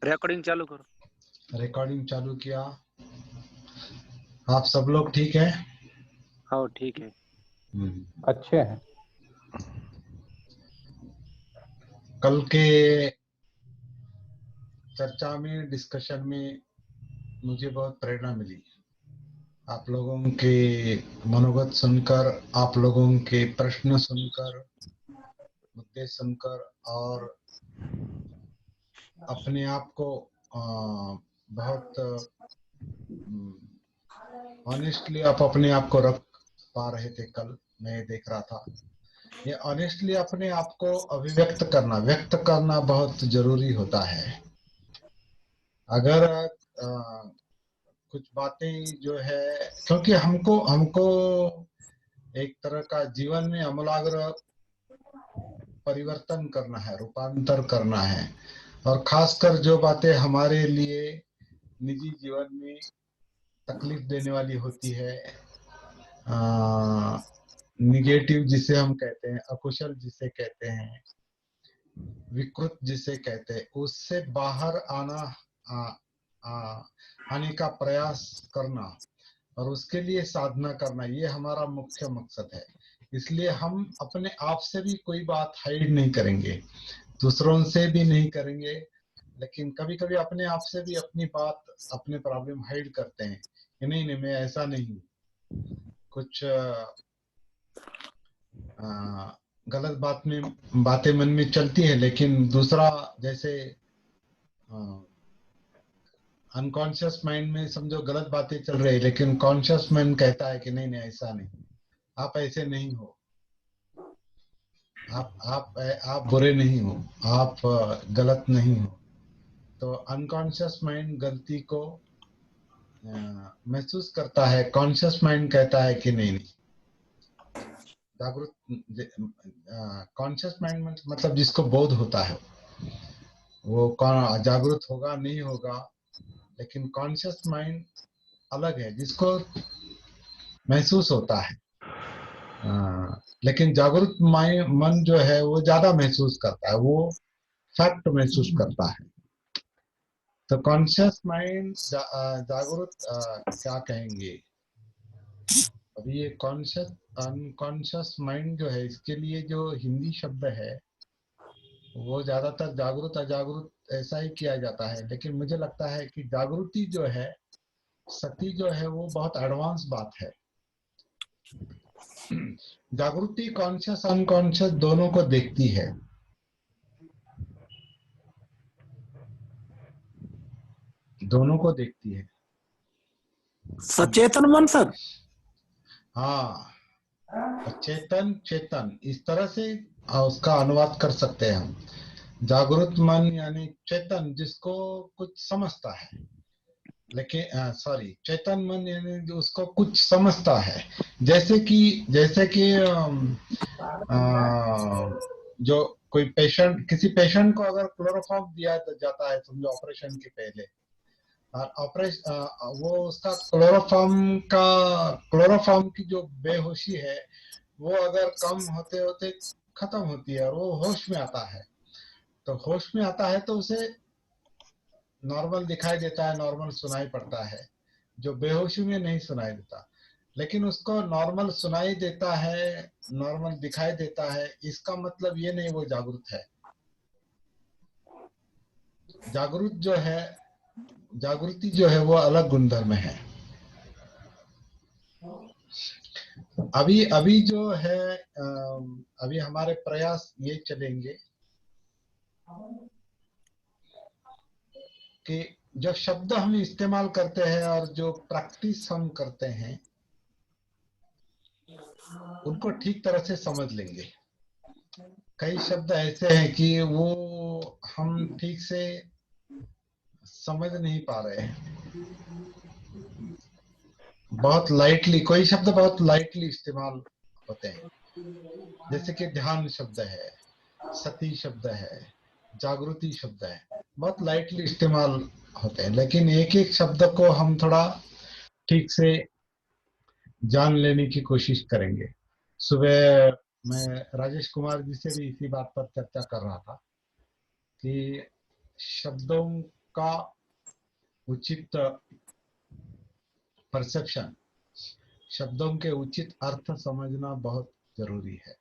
Recording चालू करो। Recording चालू किया। आप सब लोग ठीक है? हाँ ठीक है। अच्छे हैं। कल के चर्चा में, डिस्कशन में मुझे बहुत प्रेरणा मिली। आप लोगों के मनोगत सुनकर, आप लोगों के प्रश्न सुनकर, मुद्दे सुनकर, और अपने आप को बहुत ऑनेस्टली आप अपने आप को रख पा रहे थे। कल मैं देख रहा था, ये ऑनेस्टली अपने आप को अभिव्यक्त करना, व्यक्त करना बहुत जरूरी होता है। अगर कुछ बातें जो है, क्योंकि हमको हमको एक तरह का जीवन में आमूलाग्र परिवर्तन करना है, रूपांतर करना है, और खासकर जो बातें हमारे लिए निजी जीवन में तकलीफ देने वाली होती है, निगेटिव जिसे हम कहते हैं, अकुशल जिसे कहते हैं, विकृत जिसे कहते हैं, उससे बाहर आने का प्रयास करना और उसके लिए साधना करना, ये हमारा मुख्य मकसद है। इसलिए हम अपने आप से भी कोई बात हाइड नहीं करेंगे, दूसरों से भी नहीं करेंगे, लेकिन कभी कभी अपने आप से भी अपनी बात, अपने प्रॉब्लम हाइड करते हैं कि नहीं नहीं मैं ऐसा नहीं हूँ। कुछ गलत बातें मन में चलती है, लेकिन दूसरा जैसे अनकॉन्शियस माइंड में समझो गलत बातें चल रही है, लेकिन कॉन्शियस माइंड कहता है कि नहीं नहीं ऐसा नहीं, आप ऐसे नहीं हो, आप बुरे नहीं हो, आप गलत नहीं हो। तो अनकॉन्शियस माइंड गलती को महसूस करता है, कॉन्शियस माइंड कहता है कि नहीं नहीं। जागरूक कॉन्शियस माइंड मतलब जिसको बोध होता है वो जागरूक होगा नहीं होगा, लेकिन कॉन्शियस माइंड अलग है, जिसको महसूस होता है। लेकिन जागरूक मन जो है वो ज्यादा महसूस करता है, वो फैक्ट महसूस करता है। तो कॉन्शियस माइंड जागरूक क्या कहेंगे अभी, ये कॉन्शियस अनकॉन्शियस माइंड जो है, इसके लिए जो हिंदी शब्द है वो ज्यादातर जागरूक अजागरूक ऐसा ही किया जाता है, लेकिन मुझे लगता है कि जागृति जो है, सती जो है, वो बहुत एडवांस बात है। जागृति कॉन्शियस अनकॉन्शियस दोनों को देखती है। दोनों को देखती है। सचेतन मन सर। हाँ, चेतन चेतन इस तरह से उसका अनुवाद कर सकते हैं हम। जागृत मन यानी चेतन जिसको कुछ समझता है, लेकिन सॉरी, चेतन मन यानी उसको कुछ समझता है। जैसे कि जो कोई पेशेंट, किसी पेशेंट को अगर क्लोरोफॉर्म दिया जाता है, समझो ऑपरेशन के पहले, और ऑपरेशन वो उसका क्लोरोफॉर्म की जो बेहोशी है वो अगर कम होते होते खत्म होती है और वो होश में आता है, तो होश में आता है तो उसे नॉर्मल दिखाई देता है, नॉर्मल सुनाई पड़ता है, जो बेहोशी में नहीं सुनाई देता। लेकिन उसको नॉर्मल सुनाई देता है, नॉर्मल दिखाई देता है, इसका मतलब ये नहीं वो जागरूक है। जागरूक जो है, जागृति जो है वो अलग गुणधर्म है। अभी अभी जो है अभी हमारे प्रयास ये चलेंगे कि जो शब्द हम इस्तेमाल करते हैं और जो प्रैक्टिस हम करते हैं उनको ठीक तरह से समझ लेंगे। कई शब्द ऐसे हैं कि वो हम ठीक से समझ नहीं पा रहे हैं, बहुत लाइटली, कोई शब्द बहुत लाइटली इस्तेमाल होते हैं, जैसे कि ध्यान शब्द है, सती शब्द है, जागृति शब्द है, बहुत लाइटली इस्तेमाल होते हैं। लेकिन एक एक शब्द को हम थोड़ा ठीक से जान लेने की कोशिश करेंगे। सुबह मैं राजेश कुमार जी से भी इसी बात पर चर्चा कर रहा था कि शब्दों का उचित परसेप्शन, शब्दों के उचित अर्थ समझना बहुत जरूरी है।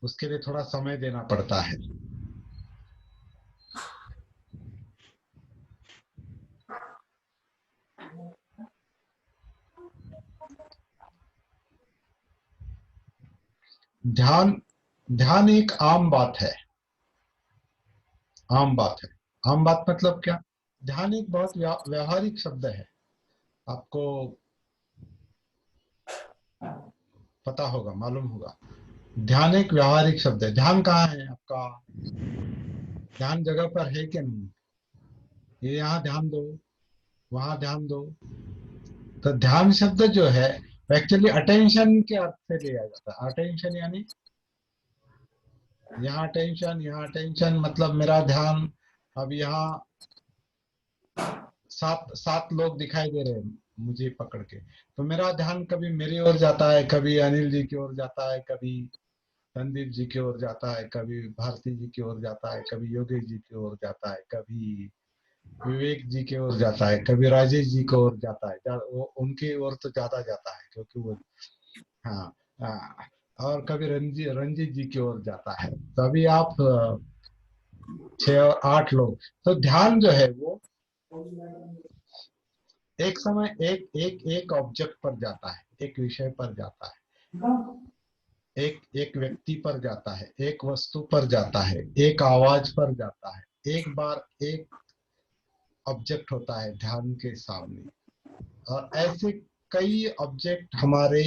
उसके लिए थोड़ा समय देना पड़ता है। ध्यान ध्यान एक आम बात है। आम बात है। आम बात मतलब क्या? ध्यान एक बहुत व्यवहारिक शब्द है। आपको पता होगा, मालूम होगा। ध्यान एक व्यवहारिक शब्द है। ध्यान कहाँ है आपका? ध्यान जगह पर है कि नहीं? ये यहाँ ध्यान दो, वहां ध्यान दो। तो ध्यान शब्द जो है एक्चुअली अटेंशन के अर्थ से लिया जाता है। अटेंशन यानी यहाँ अटेंशन, यहाँ अटेंशन मतलब मेरा ध्यान अब यहाँ सात सात लोग दिखाई दे रहे हैं मुझे पकड़ के, तो मेरा ध्यान कभी मेरी ओर जाता है, कभी अनिल जी की ओर जाता है, कभी संदीप जी की ओर जाता है, कभी भारती जी की ओर जाता है, कभी योगेश जी की ओर जाता है, कभी विवेक जी की ओर जाता है, कभी राजेश जी की ओर जाता है। वो उनकी ओर तो ज्यादा जाता है क्योंकि वो, हाँ, हाँ, और कभी रंजीत जी की ओर जाता है। तो अभी आप 6 और 8 लोग, तो ध्यान जो है वो एक समय एक एक एक ऑब्जेक्ट पर जाता है, एक विषय पर जाता है, एक एक व्यक्ति पर जाता है, एक वस्तु पर जाता है, एक आवाज पर जाता है। एक बार एक ऑब्जेक्ट होता है ध्यान के सामने, और ऐसे कई ऑब्जेक्ट हमारे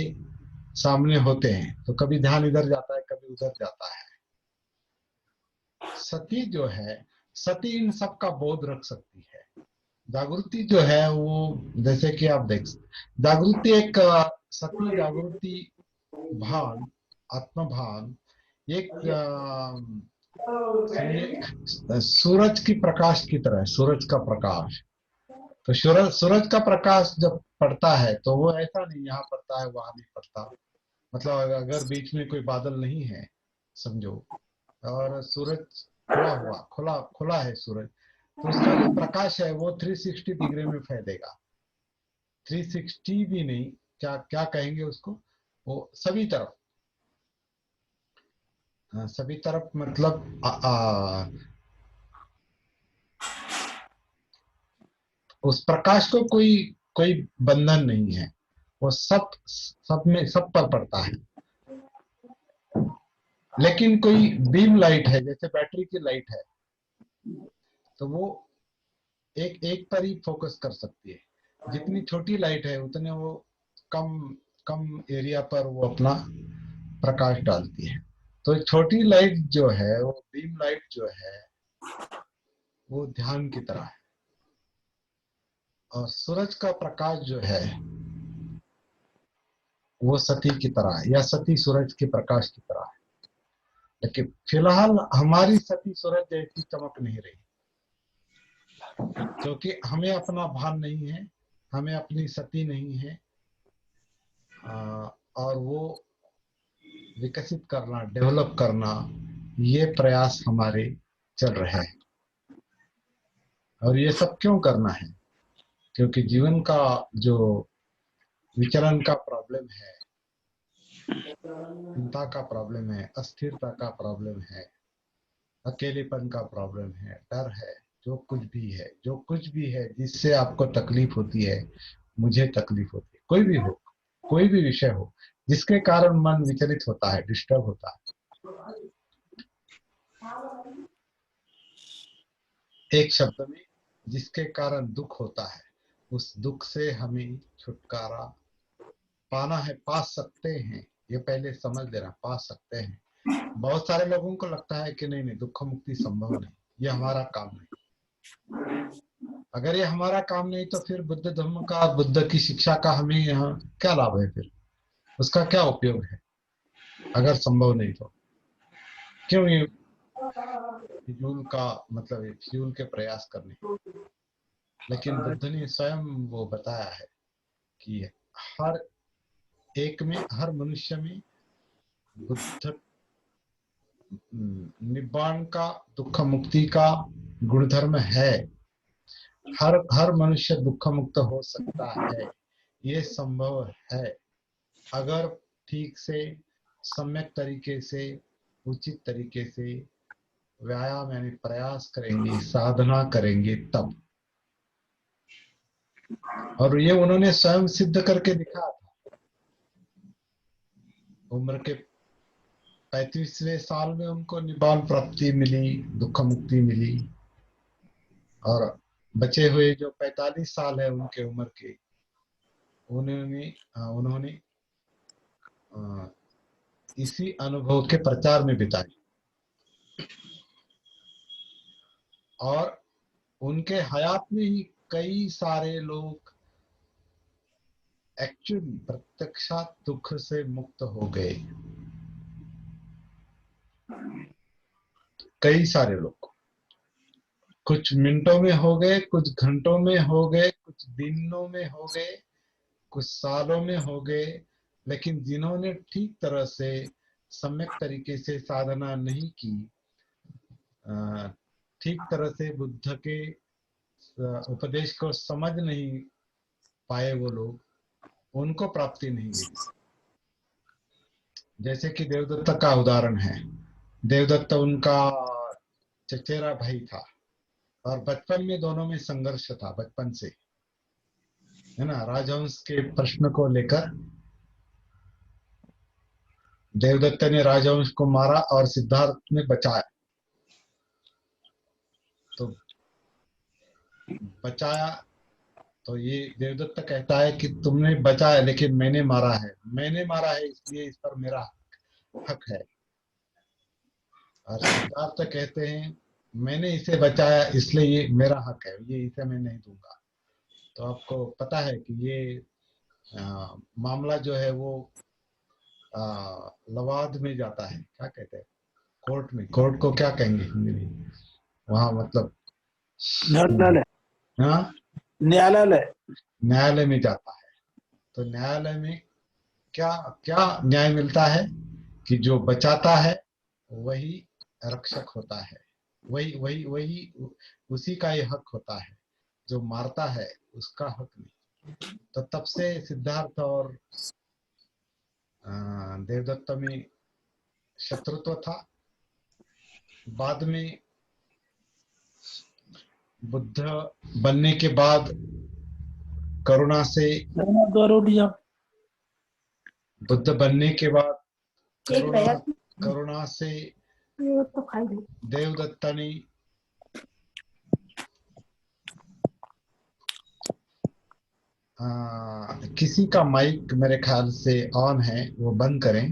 सामने होते हैं, तो कभी ध्यान इधर जाता है, कभी उधर जाता है। सती जो है, सती इन सब का बोध रख सकती है। जागृति जो है वो, जैसे कि आप देख, जागृति एक सती जागृति भान, आत्मभान, एक समझिए सूरज की प्रकाश की तरह है। सूरज का प्रकाश, तो सूरज का प्रकाश जब पड़ता है तो वो ऐसा नहीं यहाँ पड़ता है वहां नहीं पड़ता। मतलब अगर बीच में कोई बादल नहीं है समझो, और सूरज खुला हुआ, खुला खुला है सूरज, तो उसका जो प्रकाश है वो 360 डिग्री में फैलेगा। 360 भी नहीं, क्या क्या कहेंगे उसको, वो सभी तरफ, सभी तरफ मतलब उस प्रकाश को कोई कोई बंधन नहीं है। वो सब में, सब पर पड़ता है। लेकिन कोई बीम लाइट है, जैसे बैटरी की लाइट है, तो वो एक एक पर ही फोकस कर सकती है। जितनी छोटी लाइट है उतने वो कम कम एरिया पर वो अपना प्रकाश डालती है। तो छोटी लाइट जो है, वो बीम लाइट जो है, वो ध्यान की तरह है। और सूरज का प्रकाश जो है वो सती की तरह है, या सती सूरज के प्रकाश की तरह है। लेकिन फिलहाल हमारी सती सूरज जैसी चमक नहीं रही, क्योंकि हमें अपना भान नहीं है, हमें अपनी सती नहीं है। और वो विकसित करना, डेवलप करना, ये प्रयास हमारे चल रहे हैं। और ये सब क्यों करना है? क्योंकि जीवन का जो विचलन का प्रॉब्लम है, चिंता का प्रॉब्लम है, अस्थिरता का प्रॉब्लम है, अकेलेपन का प्रॉब्लम है, डर है, जो कुछ भी है, जो कुछ भी है जिससे आपको तकलीफ होती है, मुझे तकलीफ होती है, कोई भी हो, कोई भी विषय हो जिसके कारण मन विचलित होता है, डिस्टर्ब होता है, एक शब्द में जिसके कारण दुख होता है, उस दुख से हमें छुटकारा पाना है, पा सकते हैं। ये पहले समझ लेना, पा सकते हैं। बहुत सारे लोगों को लगता है कि नहीं नहीं, दुख मुक्ति संभव नहीं, ये हमारा काम नहीं। अगर ये हमारा काम नहीं तो फिर बुद्ध धर्म का, बुद्ध की शिक्षा का हमें यहाँ क्या लाभ है? फिर उसका क्या उपयोग है अगर संभव नहीं तो? क्यों ये फिजूल का, मतलब ये फिजूल के प्रयास करने? लेकिन बुद्ध ने स्वयं वो बताया है कि हर एक में, हर मनुष्य में बुद्ध निब्बाण का, दुख मुक्ति का गुणधर्म है। हर मनुष्य दुख मुक्त हो सकता है, ये संभव है अगर ठीक से, सम्यक तरीके से, उचित तरीके से व्यायाम यानी प्रयास करेंगे, साधना करेंगे तब। और ये उन्होंने स्वयं सिद्ध करके दिखाया था। उम्र के 35वें साल में उनको निब्बाण प्राप्ति मिली, दुख मुक्ति मिली। और बचे हुए जो 45 साल है उनके उम्र के, उन्होंने इसी अनुभव के प्रचार में बिताई। और उनके हयात में ही कई सारे लोग एक्चुअली प्रत्यक्षात दुख से मुक्त हो गए। कई सारे लोग कुछ मिनटों में हो गए, कुछ घंटों में हो गए, कुछ दिनों में हो गए, कुछ सालों में हो गए। लेकिन जिन्होंने ठीक तरह से, सम्यक तरीके से साधना नहीं की, ठीक तरह से बुद्ध के उपदेश को समझ नहीं पाए वो लोग, उनको प्राप्ति नहीं मिली। जैसे कि देवदत्त का उदाहरण है। देवदत्त उनका चचेरा भाई था और बचपन में दोनों में संघर्ष था, बचपन से, है ना। राजहंस के प्रश्न को लेकर देवदत्त ने राजहंस को मारा और सिद्धार्थ ने बचाया। तो बचाया तो ये देवदत्त कहता है कि तुमने बचाया लेकिन मैंने मारा है, इसलिए इस पर मेरा हक है। और सिद्धार्थ कहते हैं मैंने इसे बचाया इसलिए ये मेरा हक है, ये इसे मैं नहीं दूंगा। तो आपको पता है कि ये मामला जो है वो लवाद में जाता है, क्या कहते हैं, कोर्ट में। कोर्ट को क्या कहेंगे हिंदी में? वहां मतलब न्यायालय, हाँ, न्यायालय में जाता है। तो न्यायालय में क्या क्या न्याय मिलता है कि जो बचाता है वही रक्षक होता है, वही उसी का ये हक होता है, जो मारता है उसका हक नहीं। तो तब से सिद्धार्थ और देवदत्त में शत्रुत्व था। बाद में बुद्ध बनने के बाद करुणा से, बुद्ध बनने के बाद करुणा से देवदत्त ने किसी का माइक मेरे ख्याल से ऑन है, वो बंद करें।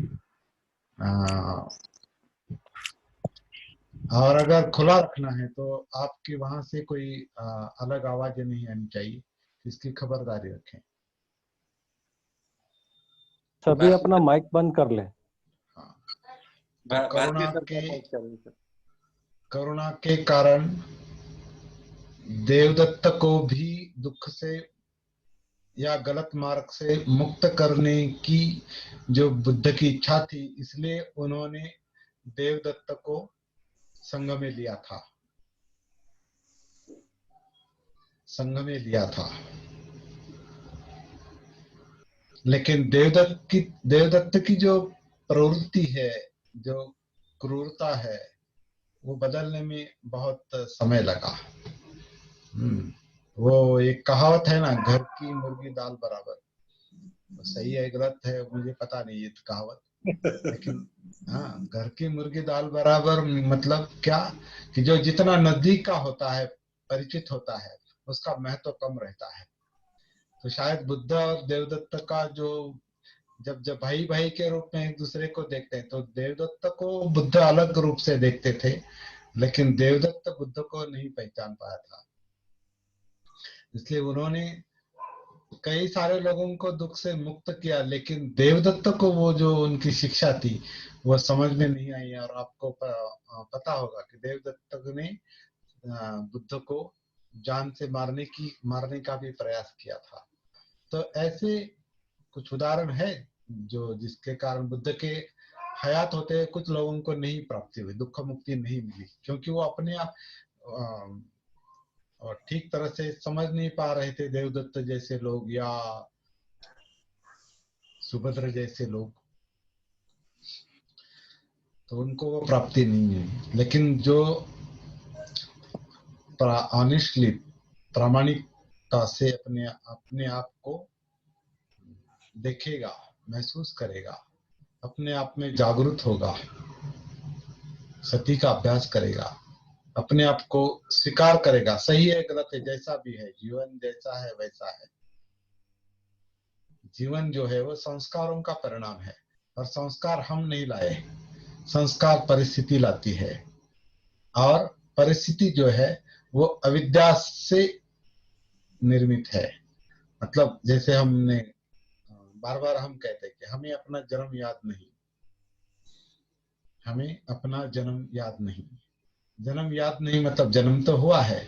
और अगर खुला रखना है तो आपके वहां से कोई अलग आवाज नहीं आनी चाहिए, इसकी खबरदारी रखें। सभी अपना माइक बंद कर ले। तो करुणा के कारण देवदत्त को भी दुख से या गलत मार्ग से मुक्त करने की जो बुद्ध की इच्छा थी, इसलिए उन्होंने देवदत्त को संघ में लिया था। लेकिन देवदत्त की जो प्रवृत्ति है, जो क्रूरता है, वो बदलने में बहुत समय लगा। वो एक कहावत है ना, घर की मुर्गी दाल बराबर। तो सही है गलत है मुझे पता नहीं ये कहावत, लेकिन हाँ, घर की मुर्गी दाल बराबर मतलब क्या कि जो जितना नजदीक का होता है, परिचित होता है, उसका महत्व कम रहता है। तो शायद बुद्ध और देवदत्त का जो जब भाई भाई के रूप में एक दूसरे को देखते हैं, तो देवदत्त को बुद्ध अलग रूप से देखते थे, लेकिन देवदत्त बुद्ध को नहीं पहचान पाया था। इसलिए उन्होंने कई सारे लोगों को दुख से मुक्त किया, लेकिन देवदत्त को वो जो उनकी शिक्षा थी वो समझ में नहीं आई। और आपको पता होगा कि देवदत्त ने बुद्ध को जान से मारने का भी प्रयास किया था। तो ऐसे कुछ उदाहरण है जो जिसके कारण बुद्ध के हयात होते कुछ लोगों को नहीं प्राप्ति हुई, दुख मुक्ति नहीं मिली, क्योंकि वो अपने आप और ठीक तरह से समझ नहीं पा रहे थे। देवदत्त जैसे लोग या सुभद्र जैसे लोग, तो उनको वो प्राप्ति नहीं है। लेकिन जो ऑनेस्टली प्रामाणिकता से अपने आप को देखेगा, महसूस करेगा, अपने आप में जागरूक होगा, सती का अभ्यास करेगा, अपने आप को स्वीकार करेगा, सही है गलत है जैसा भी है, जीवन जैसा है वैसा है। जीवन जो है वो संस्कारों का परिणाम है, और संस्कार हम नहीं लाए, संस्कार परिस्थिति लाती है। और परिस्थिति जो है वो अविद्या से निर्मित है। मतलब जैसे हमने बार बार हम कहते हैं कि हमें अपना जन्म याद नहीं, हमें अपना जन्म याद नहीं। जन्म याद नहीं मतलब जन्म तो हुआ है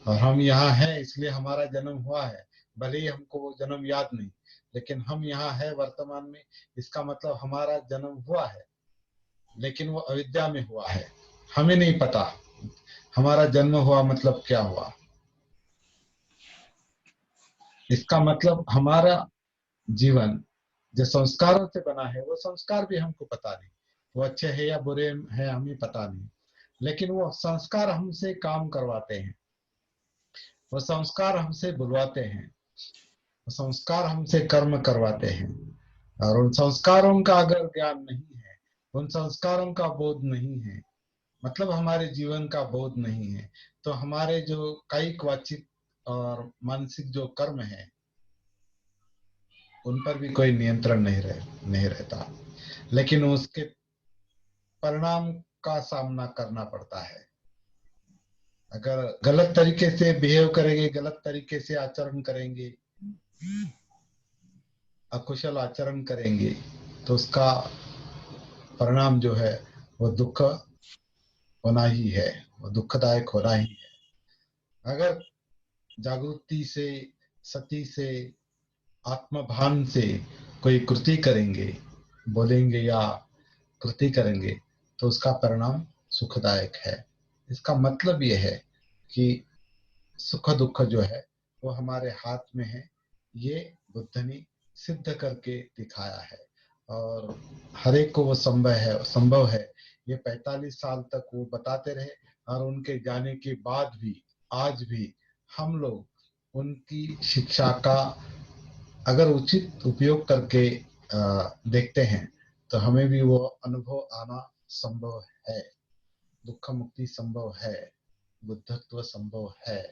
और हम यहाँ हैं इसलिए हमारा जन्म हुआ है, भले ही हमको वो जन्म याद नहीं, लेकिन हम यहाँ है वर्तमान में, इसका मतलब हमारा जन्म हुआ है, लेकिन वो अविद्या में हुआ है। हमें नहीं पता हमारा जन्म हुआ मतलब क्या हुआ। इसका मतलब हमारा जीवन जो संस्कारों से बना है, वो संस्कार भी हमको पता नहीं, वो अच्छे है या बुरे हैं हमें पता नहीं, लेकिन वो संस्कार हमसे काम करवाते हैं, वो संस्कार हमसे बुलवाते हैं, वो संस्कार हमसे कर्म करवाते हैं। और उन संस्कारों का अगर ज्ञान नहीं है, उन संस्कारों का बोध नहीं है, मतलब हमारे जीवन का बोध नहीं है, तो हमारे जो कायिक वाचिक और मानसिक जो कर्म है उन पर भी कोई नियंत्रण नहीं रहता, लेकिन उसके परिणाम का सामना करना पड़ता है। अगर गलत तरीके से बिहेव करेंगे, गलत तरीके से आचरण करेंगे, अकुशल आचरण करेंगे, तो उसका परिणाम जो है वो दुख होना ही है, वो दुखदायक होना ही है। अगर जागृति से, सती से, आत्मभान से कोई कृति करेंगे, बोलेंगे या कृति करेंगे, तो उसका परिणाम सुखदायक है। इसका मतलब यह है कि सुख दुख जो है वो हमारे हाथ में है, ये बुद्ध ने सिद्ध करके दिखाया है, और हर एक को वो संभव है। ये 45 साल तक वो बताते रहे, और उनके जाने के बाद भी आज भी हम लोग उनकी शिक्षा का अगर उचित उपयोग करके देखते हैं, तो हमें भी वो अनुभव आना संभव है, दुख मुक्ति संभव है, बुद्धत्व संभव है,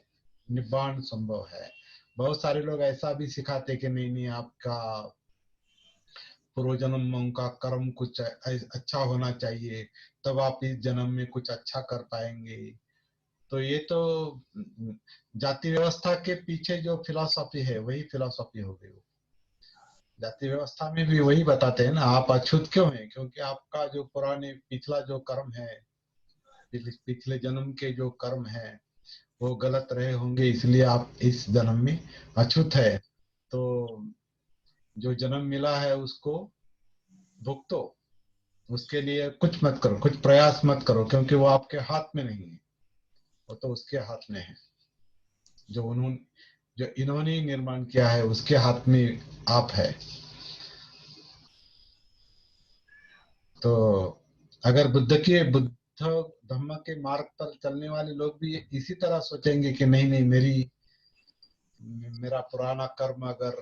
निब्बाण संभव है। बहुत सारे लोग ऐसा भी सिखाते कि नहीं आपका पूर्व जन्मों का कर्म कुछ अच्छा होना चाहिए, तब आप इस जन्म में कुछ अच्छा कर पाएंगे। तो ये तो जाति व्यवस्था के पीछे जो फिलॉसफी है वही फिलॉसफी हो गई। जाति व्यवस्था में भी वही बताते हैं ना, आप अछूत क्यों हैं, क्योंकि आपका जो पुराने पिछला जो कर्म है, पिछले जन्म के जो कर्म है वो गलत रहे होंगे, इसलिए आप इस जन्म में अछूत है। तो जो जन्म मिला है उसको भुगतो, उसके लिए कुछ मत करो, कुछ प्रयास मत करो, क्योंकि वो आपके हाथ में नहीं है, वो तो उसके हाथ में है। जो इन्होंने निर्माण किया है उसके हाथ में आप है। तो अगर बुद्ध धम्म के मार्ग पर चलने वाले लोग भी इसी तरह सोचेंगे कि नहीं मेरा पुराना कर्म अगर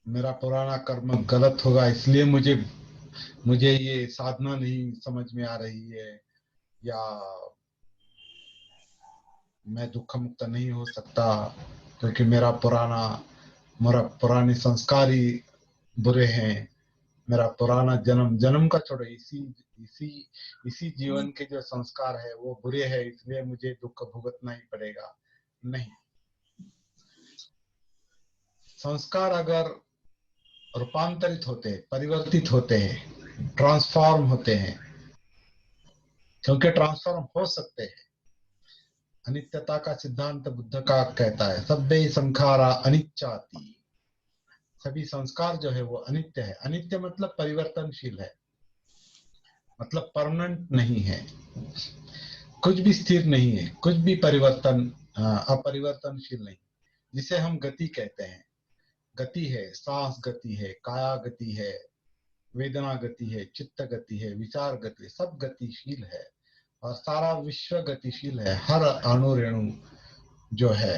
मेरा पुराना कर्म गलत होगा, इसलिए मुझे ये साधना नहीं समझ में आ रही है, या मैं दुख मुक्त नहीं हो सकता क्योंकि मेरा पुराने संस्कार ही बुरे हैं, मेरा पुराना जन्म का छोड़ो, इसी जीवन के जो संस्कार है वो बुरे हैं, इसलिए मुझे दुख भुगतना ही पड़ेगा। नहीं, संस्कार अगर रूपांतरित होते हैं, परिवर्तित होते हैं, ट्रांसफॉर्म होते हैं, क्योंकि ट्रांसफॉर्म हो सकते हैं। अनित्यता का सिद्धांत बुद्ध का कहता है, सब्बे संखारा अनिच्चाति, सभी संस्कार जो है वो अनित्य है। अनित्य मतलब परिवर्तनशील है, मतलब परमानेंट नहीं है, कुछ भी स्थिर नहीं है, कुछ भी अपरिवर्तनशील नहीं, जिसे हम गति कहते हैं। गति है, सांस गति है, काया गति है, वेदना गति है, चित्त गति है, विचार गति है, सब गतिशील है और सारा विश्व गतिशील है। हर अणु रेणु जो है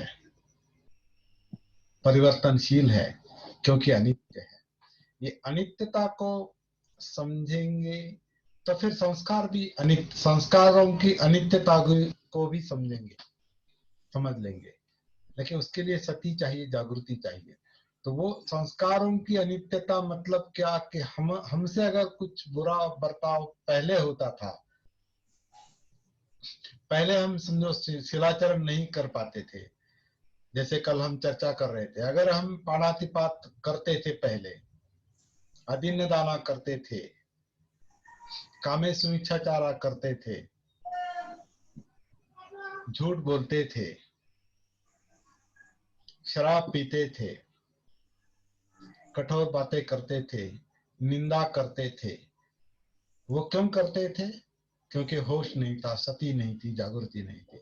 परिवर्तनशील है, क्योंकि अनित्य है। ये अनित्यता को समझेंगे तो फिर संस्कार भी अनित्य, संस्कारों की अनित्यता को भी समझेंगे, समझ लेंगे। लेकिन उसके लिए सती चाहिए, जागृति चाहिए। तो वो संस्कारों की अनित्यता मतलब क्या कि हमसे अगर कुछ बुरा बर्ताव पहले होता था, पहले हम समझो शिलाचरण नहीं कर पाते थे, जैसे कल हम चर्चा कर रहे थे, अगर हम पाणातिपात करते थे, पहले अधीन दाना करते थे, कामेषु मिच्छाचारा करते थे, झूठ बोलते थे, शराब पीते थे, कठोर बातें करते थे, निंदा करते थे, वो क्यों करते थे? क्योंकि होश नहीं था, सती नहीं थी, जागृति नहीं थी।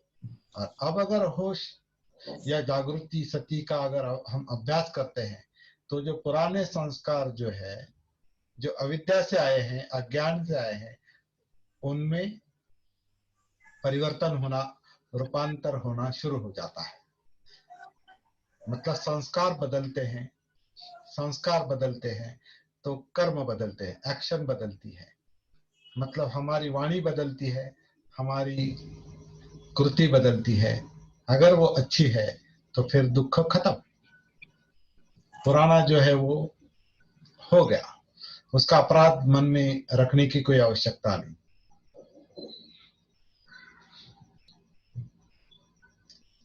और अब अगर होश या जागृति सती का अगर हम अभ्यास करते हैं, तो जो पुराने संस्कार जो है, जो अविद्या से आए हैं, अज्ञान से आए हैं, उनमें परिवर्तन होना, रूपांतर होना शुरू हो जाता है। मतलब संस्कार बदलते हैं, संस्कार बदलते हैं तो कर्म बदलते हैं, एक्शन बदलती है। मतलब हमारी वाणी बदलती है, हमारी कृति बदलती है। अगर वो अच्छी है तो फिर दुख खत्म, पुराना जो है वो हो गया, उसका अपराध मन में रखने की कोई आवश्यकता नहीं।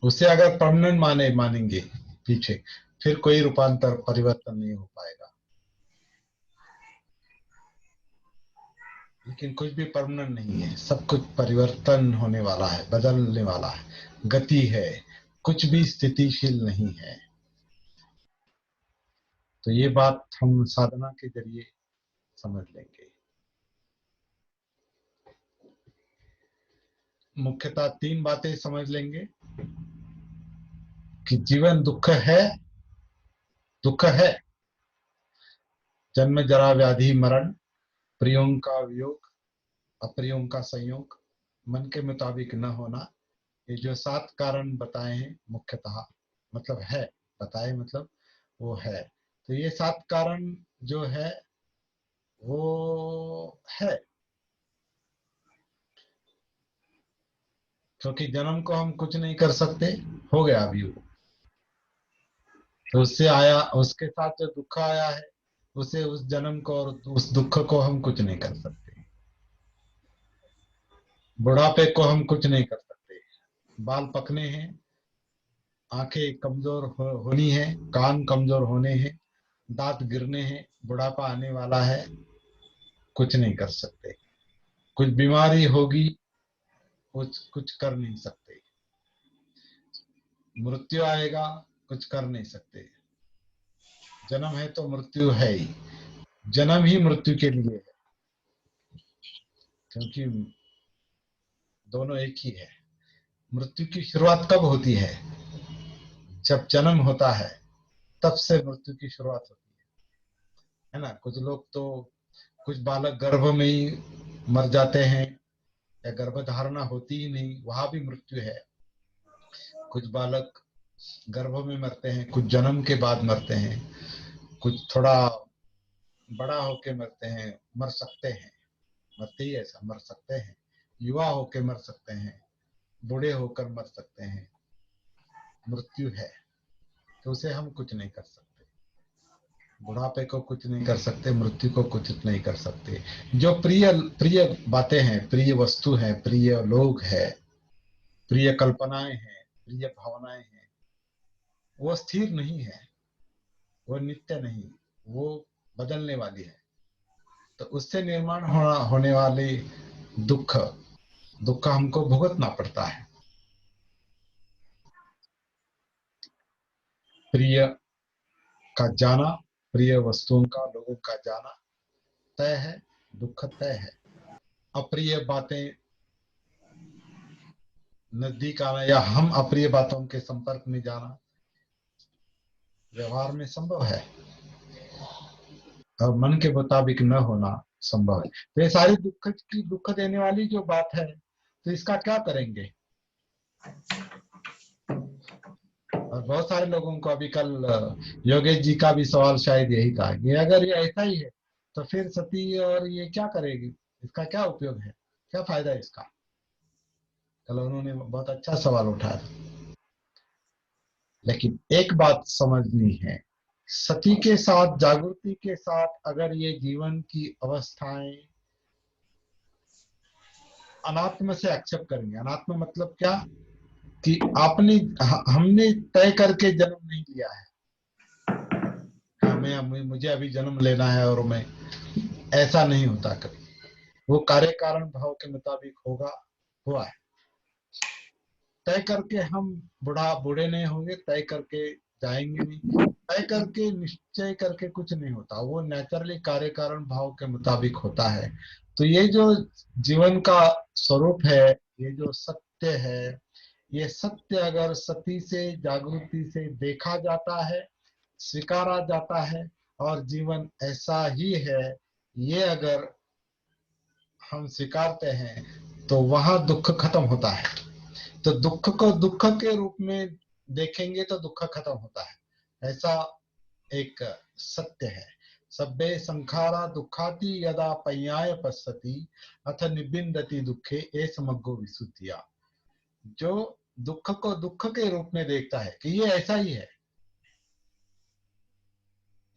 उसे अगर परमानेंट मानेंगे पीछे, फिर कोई रूपांतर परिवर्तन नहीं हो पाएगा। लेकिन कुछ भी परमानेंट नहीं है, सब कुछ परिवर्तन होने वाला है, बदलने वाला है, गति है, कुछ भी स्थितिशील नहीं है। तो ये बात हम साधना के जरिए समझ लेंगे। मुख्यतः 3 बातें समझ लेंगे कि जीवन दुख है, दुख है, जन्म जरा व्याधि मरण, प्रियों का वियोग, अप्रियों का संयोग, मन के मुताबिक न होना। ये जो 7 कारण बताए हैं मुख्यतः, मतलब है, बताए मतलब वो है। तो ये 7 कारण जो है वो है, क्योंकि जन्म को हम कुछ नहीं कर सकते, हो गया अभी वो। तो उससे आया, उसके साथ जो दुख आया है, उसे, उस जन्म को और उस दुख को हम कुछ नहीं कर सकते। बुढ़ापे को हम कुछ नहीं कर सकते, बाल पकने हैं, आंखें कमजोर होनी है, कान कमजोर होने हैं, दांत गिरने हैं, बुढ़ापा आने वाला है, कुछ नहीं कर सकते। कुछ बीमारी होगी, कुछ कुछ कर नहीं सकते। मृत्यु आएगा, कुछ कर नहीं सकते। जन्म है तो मृत्यु है ही, जन्म ही मृत्यु के लिए है, क्योंकि दोनों एक ही है। मृत्यु की शुरुआत कब होती है? जब जन्म होता है, तब से मृत्यु की शुरुआत होती है ना। कुछ लोग तो, कुछ बालक गर्भ में ही मर जाते हैं, या गर्भधारणा होती ही नहीं, वहां भी मृत्यु है। कुछ बालक गर्भ में मरते हैं, कुछ जन्म के बाद मरते हैं, कुछ थोड़ा बड़ा होके मरते हैं, मर सकते हैं, मरते ही ऐसा मर सकते हैं, युवा होके मर सकते हैं, बूढ़े होकर मर सकते हैं। मृत्यु है, तो उसे हम कुछ नहीं कर सकते। बुढ़ापे को कुछ नहीं कर सकते, मृत्यु को कुछ नहीं कर सकते। जो प्रिय प्रिय बातें हैं, प्रिय वस्तु है, प्रिय लोग है, प्रिय कल्पनाएं हैं, प्रिय भावनाएं हैं, वो स्थिर नहीं है, वो नित्य नहीं, वो बदलने वाली है। तो उससे निर्माण होने वाले दुख, दुख हमको भुगतना पड़ता है। प्रिय का जाना प्रिय वस्तुओं का, लोगों का जाना तय है, दुख तय है। अप्रिय बातें नजदीक आना या हम अप्रिय बातों के संपर्क में जाना व्यवहार में संभव है, और मन के मुताबिक न होना संभव है। तो ये सारी दुख देने वाली जो बात है, तो इसका क्या करेंगे? और बहुत सारे लोगों को, अभी कल योगेश जी का भी सवाल शायद यही था कि अगर ये ऐसा ही है तो फिर सती और ये क्या करेगी, इसका क्या उपयोग है, क्या फायदा है इसका? कल उन्होंने बहुत अच्छा सवाल उठाया। लेकिन एक बात समझनी है, सती के साथ, जागृति के साथ अगर ये जीवन की अवस्थाएं अनात्म से एक्सेप्ट करेंगे, अनात्म मतलब क्या कि हमने तय करके जन्म नहीं लिया है, मुझे अभी जन्म लेना है और मैं, ऐसा नहीं होता कभी। वो कार्य कारण भाव के मुताबिक हुआ है। तय करके हम बूढ़े नहीं होंगे, तय करके जाएंगे नहीं, तय करके निश्चय करके कुछ नहीं होता, वो नेचुरली कार्य कारण भाव के मुताबिक होता है। तो ये जो जीवन का स्वरूप है, ये जो सत्य है, ये सत्य अगर सती से, जागृति से देखा जाता है, स्वीकारा जाता है, और जीवन ऐसा ही है, ये अगर हम स्वीकारते हैं, तो वहां दुख खत्म होता है। तो दुख को दुख के रूप में देखेंगे तो दुख खत्म होता है, ऐसा एक सत्य है। सब्बे संखारा दुखाति यदा पय्याय पश्यति अथ निबिंदति दुखे एष मग्गो विसुद्धिया। जो दुख को दुख के रूप में देखता है कि ये ऐसा ही है,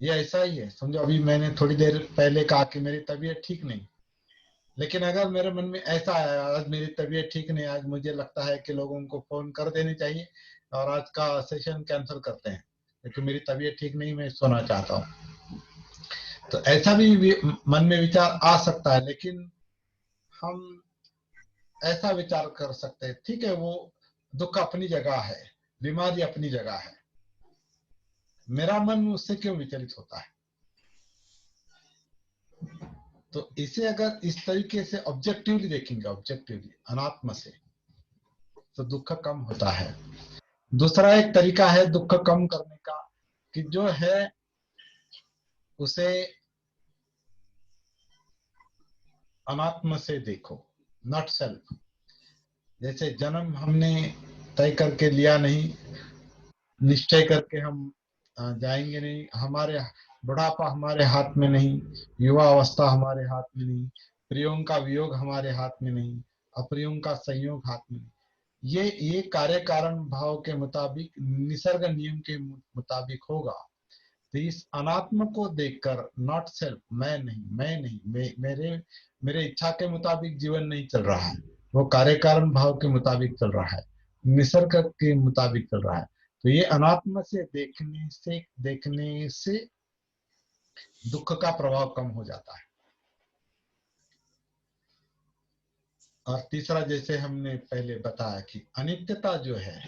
ये ऐसा ही है। समझो अभी मैंने थोड़ी देर पहले कहा कि मेरी तबीयत ठीक नहीं, लेकिन अगर मेरे मन में ऐसा आया आज मेरी तबीयत ठीक नहीं, आज मुझे लगता है कि लोगों को फोन कर देनी चाहिए और आज का सेशन कैंसिल करते हैं क्योंकि मेरी तबीयत ठीक नहीं, मैं सोना चाहता हूँ, तो ऐसा भी मन में विचार आ सकता है। लेकिन हम ऐसा विचार कर सकते हैं, ठीक है, वो दुख अपनी जगह है, बीमारी अपनी जगह है, मेरा मन उससे क्यों विचलित होता है? तो इसे अगर इस तरीके से ऑब्जेक्टिवली देखेंगे, ऑब्जेक्टिवली अनात्म से, तो दुख कम होता है। दूसरा एक तरीका है दुख कम करने का कि जो है उसे अनात्म से देखो, नॉट सेल्फ। जैसे जन्म हमने तय करके लिया नहीं, निश्चय करके हम जाएंगे नहीं, हमारे बुढ़ापा हमारे हाथ में नहीं, युवा अवस्था हमारे हाथ में नहीं, प्रियों का वियोग हमारे हाथ में नहीं, अप्रियों का संयोग हाथ में नहीं। ये कार्य कारण भाव के मुताबिक, निसर्ग नियम के मुताबिक होगा। तो इस अनात्म को देखकर, नॉट सेल्फ, मैं नहीं, मेरे इच्छा के मुताबिक जीवन नहीं चल रहा है, वो कार्य कारण भाव के मुताबिक चल रहा है, निसर्ग के मुताबिक चल रहा है। तो ये अनात्म से देखने से दुख का प्रभाव कम हो जाता है। और तीसरा, जैसे हमने पहले बताया कि अनित्यता जो है,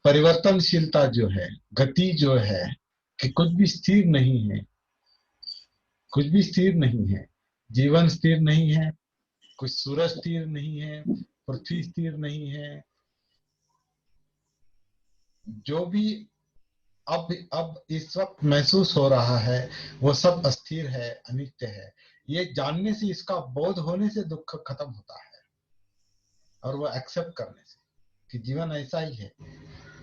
परिवर्तनशीलता जो है, गति जो है, कि कुछ भी स्थिर नहीं है, कुछ भी स्थिर नहीं है, जीवन स्थिर नहीं है, कुछ सूरज स्थिर नहीं है, पृथ्वी स्थिर नहीं है, जो भी अब इस वक्त महसूस हो रहा है वो सब अस्थिर है, अनित्य है। ये जानने से, इसका बोध होने से दुख खत्म होता है, और वो एक्सेप्ट करने से कि जीवन ऐसा ही है।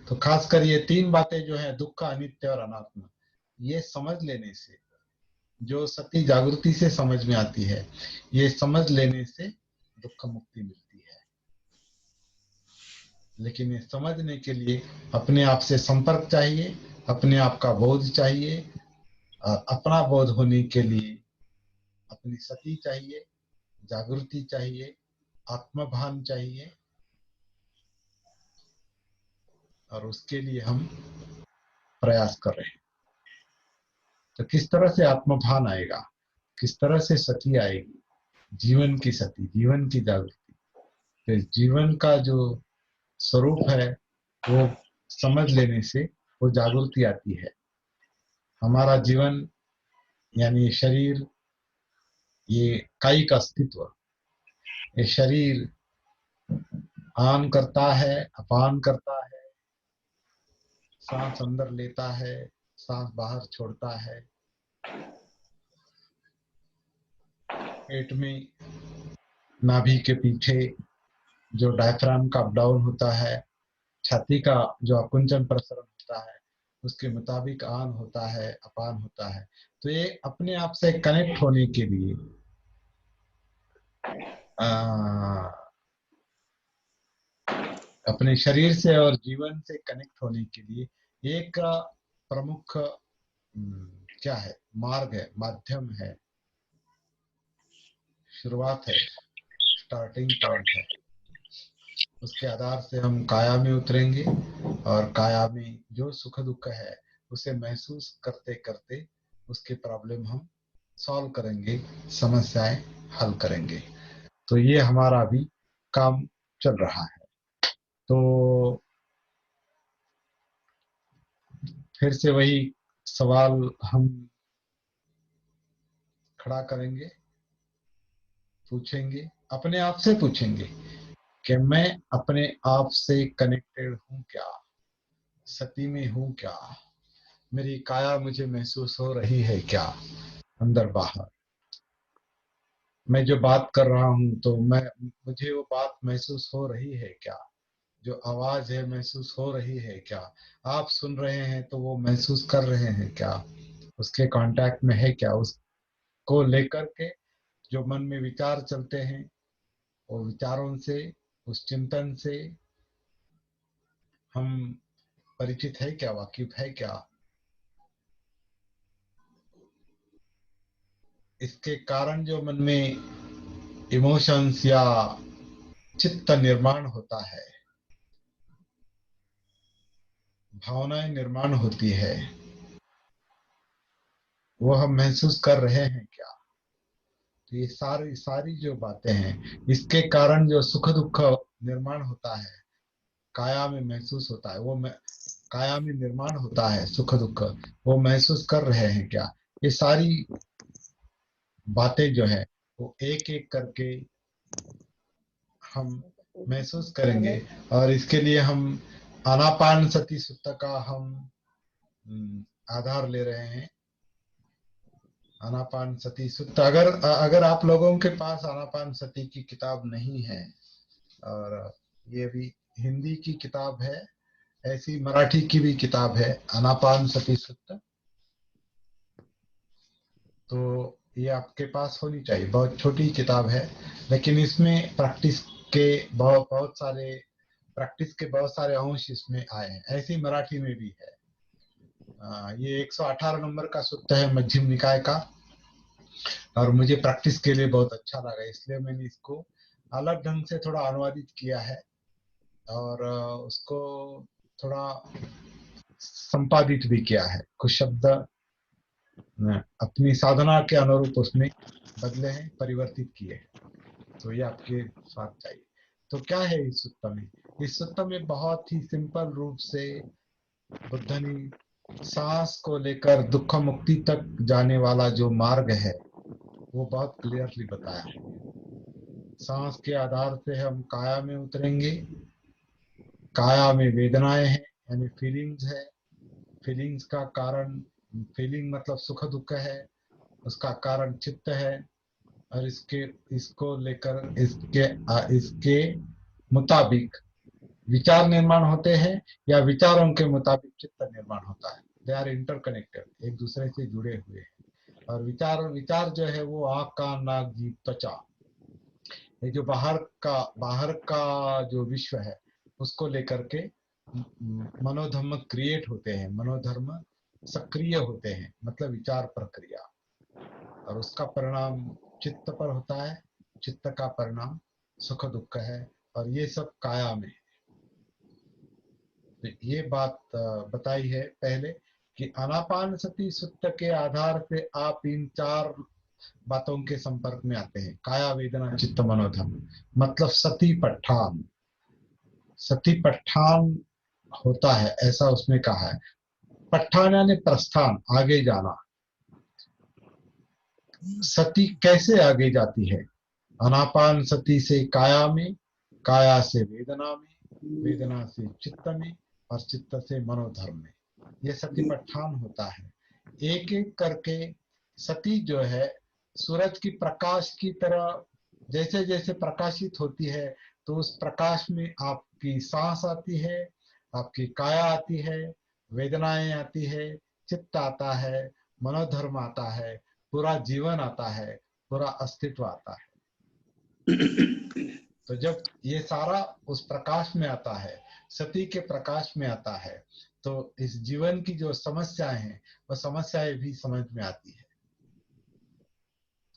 तो खासकर ये तीन बातें जो है, दुख, अनित्य और अनात्म, ये समझ लेने से, जो सती जागृति से समझ में आती है, ये समझ लेने से दुख मुक्ति मिलती है। लेकिन ये समझने के लिए अपने आप से संपर्क चाहिए, अपने आप का बोध चाहिए, और अपना बोध होने के लिए अपनी सती चाहिए, जागृति चाहिए, आत्मभान चाहिए, और उसके लिए हम प्रयास कर रहे हैं। तो किस तरह से आत्मभान आएगा, किस तरह से सती आएगी? जीवन की सती, जीवन की जागृति। तो जीवन का जो स्वरूप है वो समझ लेने से वो जागृति आती है। हमारा जीवन यानी शरीर, ये कायिक अस्तित्व, ये शरीर आन करता है, अपान करता है, सांस अंदर लेता है, सांस बाहर छोड़ता है, पेट में नाभि के पीछे जो डायफ्राम का अप डाउन होता है, छाती का जो आकुंचन प्रसरण होता है, उसके मुताबिक आन होता है, अपान होता है। तो ये अपने आप से कनेक्ट होने के लिए अपने शरीर से और जीवन से कनेक्ट होने के लिए एक प्रमुख क्या है, मार्ग है, माध्यम है, शुरुआत है, स्टार्टिंग पॉइंट है। उसके आधार से हम काया में उतरेंगे और काया में जो सुख दुख है उसे महसूस करते करते उसके प्रॉब्लम हम सॉल्व करेंगे, समस्याएं हल करेंगे। तो ये हमारा भी काम चल रहा है। तो फिर से वही सवाल हम खड़ा करेंगे, पूछेंगे, अपने आप से पूछेंगे कि मैं अपने आप से कनेक्टेड हूं क्या, सती में हूं क्या, मेरी काया मुझे महसूस हो रही है क्या, अंदर बाहर मैं जो बात कर रहा हूं तो मुझे वो बात महसूस हो रही है क्या, जो आवाज है महसूस हो रही है क्या, आप सुन रहे हैं तो वो महसूस कर रहे हैं क्या, उसके कांटेक्ट में है क्या, उसको लेकर के जो मन में विचार चलते हैं, वो विचारों से, उस चिंतन से हम परिचित है क्या, वाकिफ है क्या। इसके कारण जो मन में इमोशंस या चित्त निर्माण होता है, भावनाएं निर्माण होती है, वो हम महसूस कर रहे हैं क्या। तो ये सारी सारी जो बातें हैं, इसके कारण जो सुख दुख निर्माण होता है, काया में महसूस होता है, काया में निर्माण होता है सुख दुख, वो महसूस कर रहे हैं क्या। ये सारी बातें जो है वो एक एक करके हम महसूस करेंगे। और इसके लिए हम आनापान सती सुत्त का हम आधार ले रहे हैं। आनापान सती सुत्त, अगर अगर आप लोगों के पास आनापान सती की किताब नहीं है, और ये भी हिंदी की किताब है, ऐसी मराठी की भी किताब है आनापान सती सुत्त, तो ये आपके पास होनी चाहिए। बहुत छोटी किताब है, लेकिन इसमें प्रैक्टिस के बहुत सारे अंश इसमें आए हैं। ऐसी मराठी में भी है। ये 118 नंबर का सूत्र है मध्यम निकाय का, और मुझे प्रैक्टिस के लिए बहुत अच्छा लगा, इसलिए मैंने इसको अलग ढंग से थोड़ा अनुवादित किया है और उसको थोड़ा संपादित भी किया है। कुछ शब्द अपनी साधना के अनुरूप उसमें बदले हैं, परिवर्तित किए हैं। तो ये आपके साथ चाहिए। तो क्या है इस सूत्र में? इस सूत्र में बहुत ही सिंपल रूप से बुद्ध ने सांस को लेकर दुख मुक्ति तक जाने वाला जो मार्ग है वो बहुत क्लियरली बताया है। सांस के आधार से हम काया में उतरेंगे। काया में वेदनाएं हैं, यानी फीलिंग्स है। फीलिंग्स का कारण, फीलिंग मतलब सुख दुख है, उसका कारण चित्त है। और इसको लेकर इसके मुताबिक विचार निर्माण होते हैं, या विचारों के मुताबिक चित्त निर्माण होता है। दे आर इंटरकनेक्टेड, एक दूसरे से जुड़े हुए हैं। और विचार जो है वो आँख, कान, नाक, जीभ, त्वचा, ये जो बाहर का जो विश्व है उसको लेकर के मनोधर्म क्रिएट होते हैं, मनोधर्म सक्रिय होते हैं, मतलब विचार प्रक्रिया, और उसका परिणाम चित्त पर होता है। चित्त का परिणाम सुख दुख है, और ये सब काया में। तो ये बात बताई है पहले कि आनापान सती सुत्त के आधार से आप इन चार बातों के संपर्क में आते हैं। काया, वेदना, चित्त, मनोधर्म, मतलब सती पट्ठान। सती पट्ठान होता है, ऐसा उसमें कहा है। पट्ठान यानी प्रस्थान, आगे जाना। सती कैसे आगे जाती है? अनापान सती से काया में, काया से वेदना में, वेदना से चित्त में, और चित्त से मनोधर्म में। ये सती पठान होता है। एक एक करके सती जो है सूरज की प्रकाश की तरह जैसे जैसे प्रकाशित होती है, तो उस प्रकाश में आपकी सांस आती है, आपकी काया आती है, वेदनाएं आती है, चित्त आता है, मनोधर्म आता है, पूरा जीवन आता है, पूरा अस्तित्व आता है। तो जब ये सारा उस प्रकाश में आता है, सती के प्रकाश में आता है, तो इस जीवन की जो समस्याएं हैं वो समस्याएं भी समझ में आती है,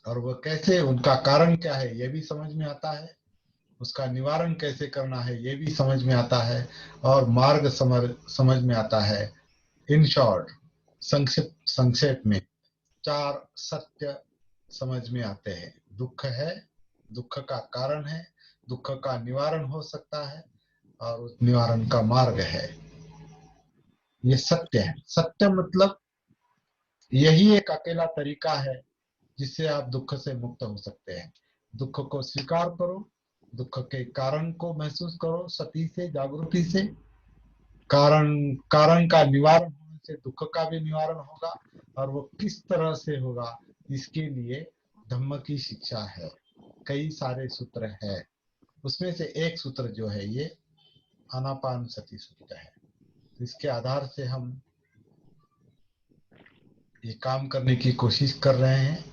और वो कैसे, उनका कारण क्या है ये भी समझ में आता है, उसका निवारण कैसे करना है ये भी समझ में आता है, और मार्ग समझ में आता है। इन शॉर्ट, संक्षेप में 4 सत्य समझ में आते हैं। दुख है, दुख का कारण है, दुख का निवारण हो सकता है, और उस निवारण का मार्ग है। ये सत्य है। सत्य मतलब यही एक अकेला तरीका है जिससे आप दुख से मुक्त हो सकते हैं। दुख को स्वीकार करो, दुख के कारण को महसूस करो, सती से, जागृति से। कारण का निवारण होने से दुख का भी निवारण होगा, और वो किस तरह से होगा इसके लिए धम्म की शिक्षा है। कई सारे सूत्र है, उसमें से एक सूत्र जो है ये आनापान सती सूत्र है। इसके आधार से हम ये काम करने की कोशिश कर रहे हैं।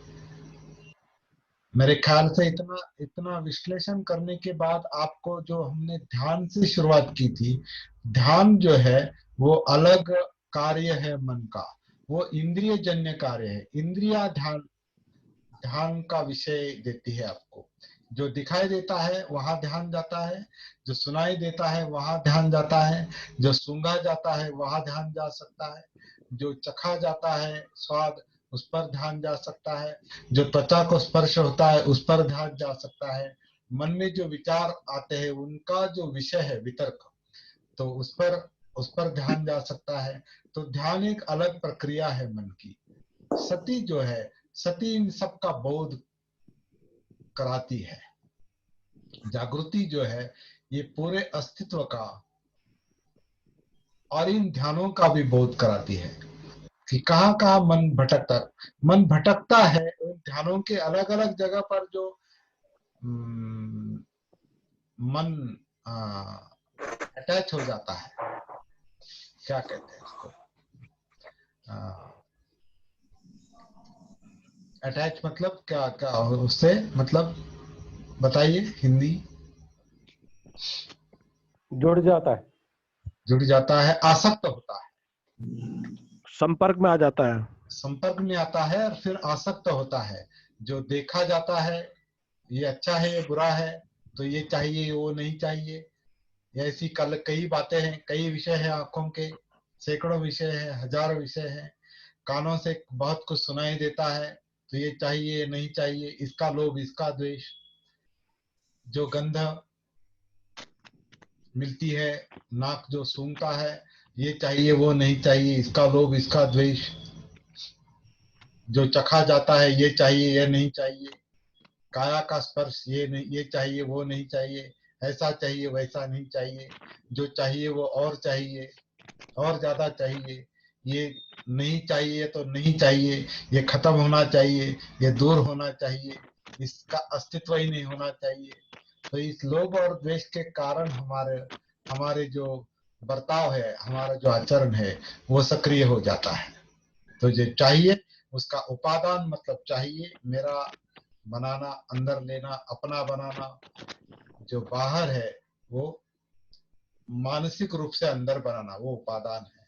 मेरे ख्याल से इतना विश्लेषण करने के बाद आपको, जो हमने ध्यान से शुरुआत की थी, ध्यान जो है वो अलग कार्य है मन का, वो इंद्रिय जन्य कार्य है। इंद्रिया ध्यान का विषय देती है आपको। जो दिखाई देता है वहां ध्यान जाता है, जो सुनाई देता है वहां ध्यान जाता है, जो सूंघा जाता है वहां ध्यान जा सकता है, जो चखा जाता है स्वाद उस पर ध्यान जा सकता है, जो त्वचा को स्पर्श होता है उस पर ध्यान जा सकता है, मन में जो विचार आते हैं उनका जो विषय है वितर्क, तो उस पर ध्यान जा सकता है। तो ध्यान एक अलग प्रक्रिया है मन की। सती जो है, सती इन सब का बोध कराती है। जागृति जो है ये पूरे अस्तित्व का और इन ध्यानों का भी बोध कराती है कि कहाँ कहाँ मन भटकता है। उन ध्यानों के अलग अलग जगह पर जो मन अटैच हो जाता है, क्या कहते हैं उसको, अटैच मतलब क्या क्या उससे मतलब बताइए हिंदी। जुड़ जाता है। जुड़ जाता है, आसक्त होता है, संपर्क में आ जाता है। संपर्क में आता है, और फिर आसक्त होता है। जो देखा जाता है ये अच्छा है ये बुरा है, तो ये चाहिए वो नहीं चाहिए, ऐसी कई बातें हैं, कई विषय हैं आंखों के, सैकड़ों विषय हैं, हजारों विषय हैं। कानों से बहुत कुछ सुनाई देता है, तो ये चाहिए ये नहीं चाहिए, इसका लोभ इसका द्वेष। जो गंध मिलती है, नाक जो सूंघता है, ये चाहिए वो नहीं चाहिए, इसका लोभ इसका द्वेष। जो चखा जाता है ये चाहिए ये नहीं चाहिए, काया का स्पर्श ये नहीं, ये चाहिए वो नहीं चाहिए, ऐसा चाहिए वैसा नहीं चाहिए, जो चाहिए वो और चाहिए, और ज्यादा चाहिए, ये नहीं चाहिए तो नहीं चाहिए, ये खत्म होना चाहिए, ये दूर होना चाहिए, इसका अस्तित्व ही नहीं होना चाहिए। तो इस लोभ और द्वेष के कारण हमारे जो बर्ताव है, हमारा जो आचरण है वो सक्रिय हो जाता है। तो जो चाहिए उसका उपादान मतलब चाहिए, मेरा बनाना, अंदर लेना, अपना बनाना। जो बाहर है वो मानसिक रूप से अंदर बनाना, वो उपादान है।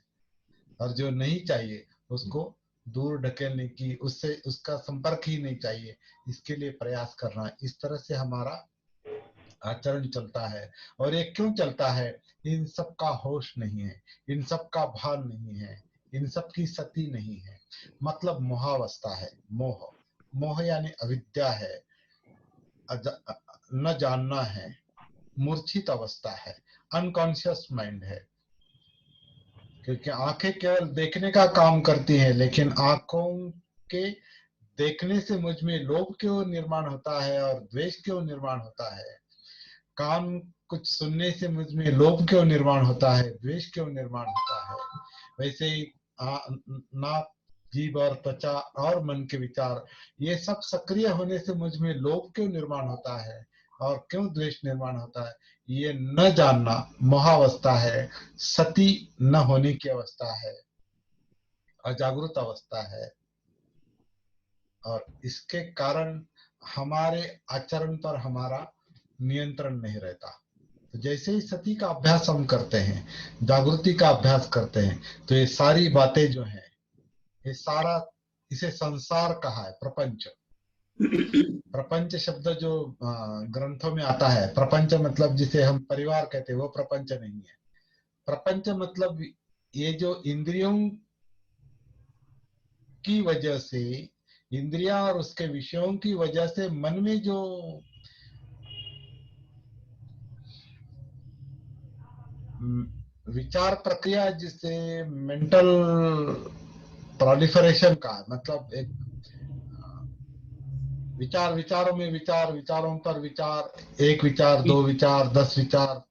और जो नहीं चाहिए उसको दूर ढकेलने की, उससे उसका संपर्क ही नहीं चाहिए, इसके लिए प्रयास करना। इस तरह से हमारा आचरण चलता है। और ये क्यों चलता है? इन सब का होश नहीं है, इन सब का भान नहीं है, इन सब की सती नहीं है। मतलब मोहावस्था है। मोह, मोह यानी अविद्या है, न जानना है, मूर्छित अवस्था है, अनकॉन्शियस माइंड है। क्योंकि आंखें केवल देखने का काम करती हैं, लेकिन आंखों के देखने से मुझ में लोभ क्यों निर्माण होता है और द्वेष क्यों निर्माण होता है, कान कुछ सुनने से मुझ में लोभ क्यों निर्माण होता है, द्वेष क्यों निर्माण होता है, वैसे ही नाक, जीभ और त्वचा और मन के विचार, ये सब सक्रिय होने से मुझ में लोभ क्यों निर्माण होता है और क्यों द्वेष निर्माण होता है, ये न जानना मोहावस्था है, सती न होने की अवस्था है, अजागृत अवस्था है। और इसके कारण हमारे आचरण पर हमारा नियंत्रण नहीं रहता। तो जैसे ही सती का अभ्यास हम करते हैं, जागृति का अभ्यास करते हैं, तो ये सारी बातें जो हैं, ये सारा, इसे संसार कहा है, प्रपंच। प्रपंच शब्द जो ग्रंथों में आता है, प्रपंच मतलब जिसे हम परिवार कहते हैं, वो प्रपंच नहीं है। प्रपंच मतलब ये जो इंद्रियों की वजह से, इंद्रिया और उसके विषयों की वजह से मन में जो विचार प्रक्रिया, जिसे मेंटल प्रोलिफरेशन का, मतलब एक विचार, विचारों में विचार, विचारों पर विचार, एक विचार, दो विचार, 10 विचार,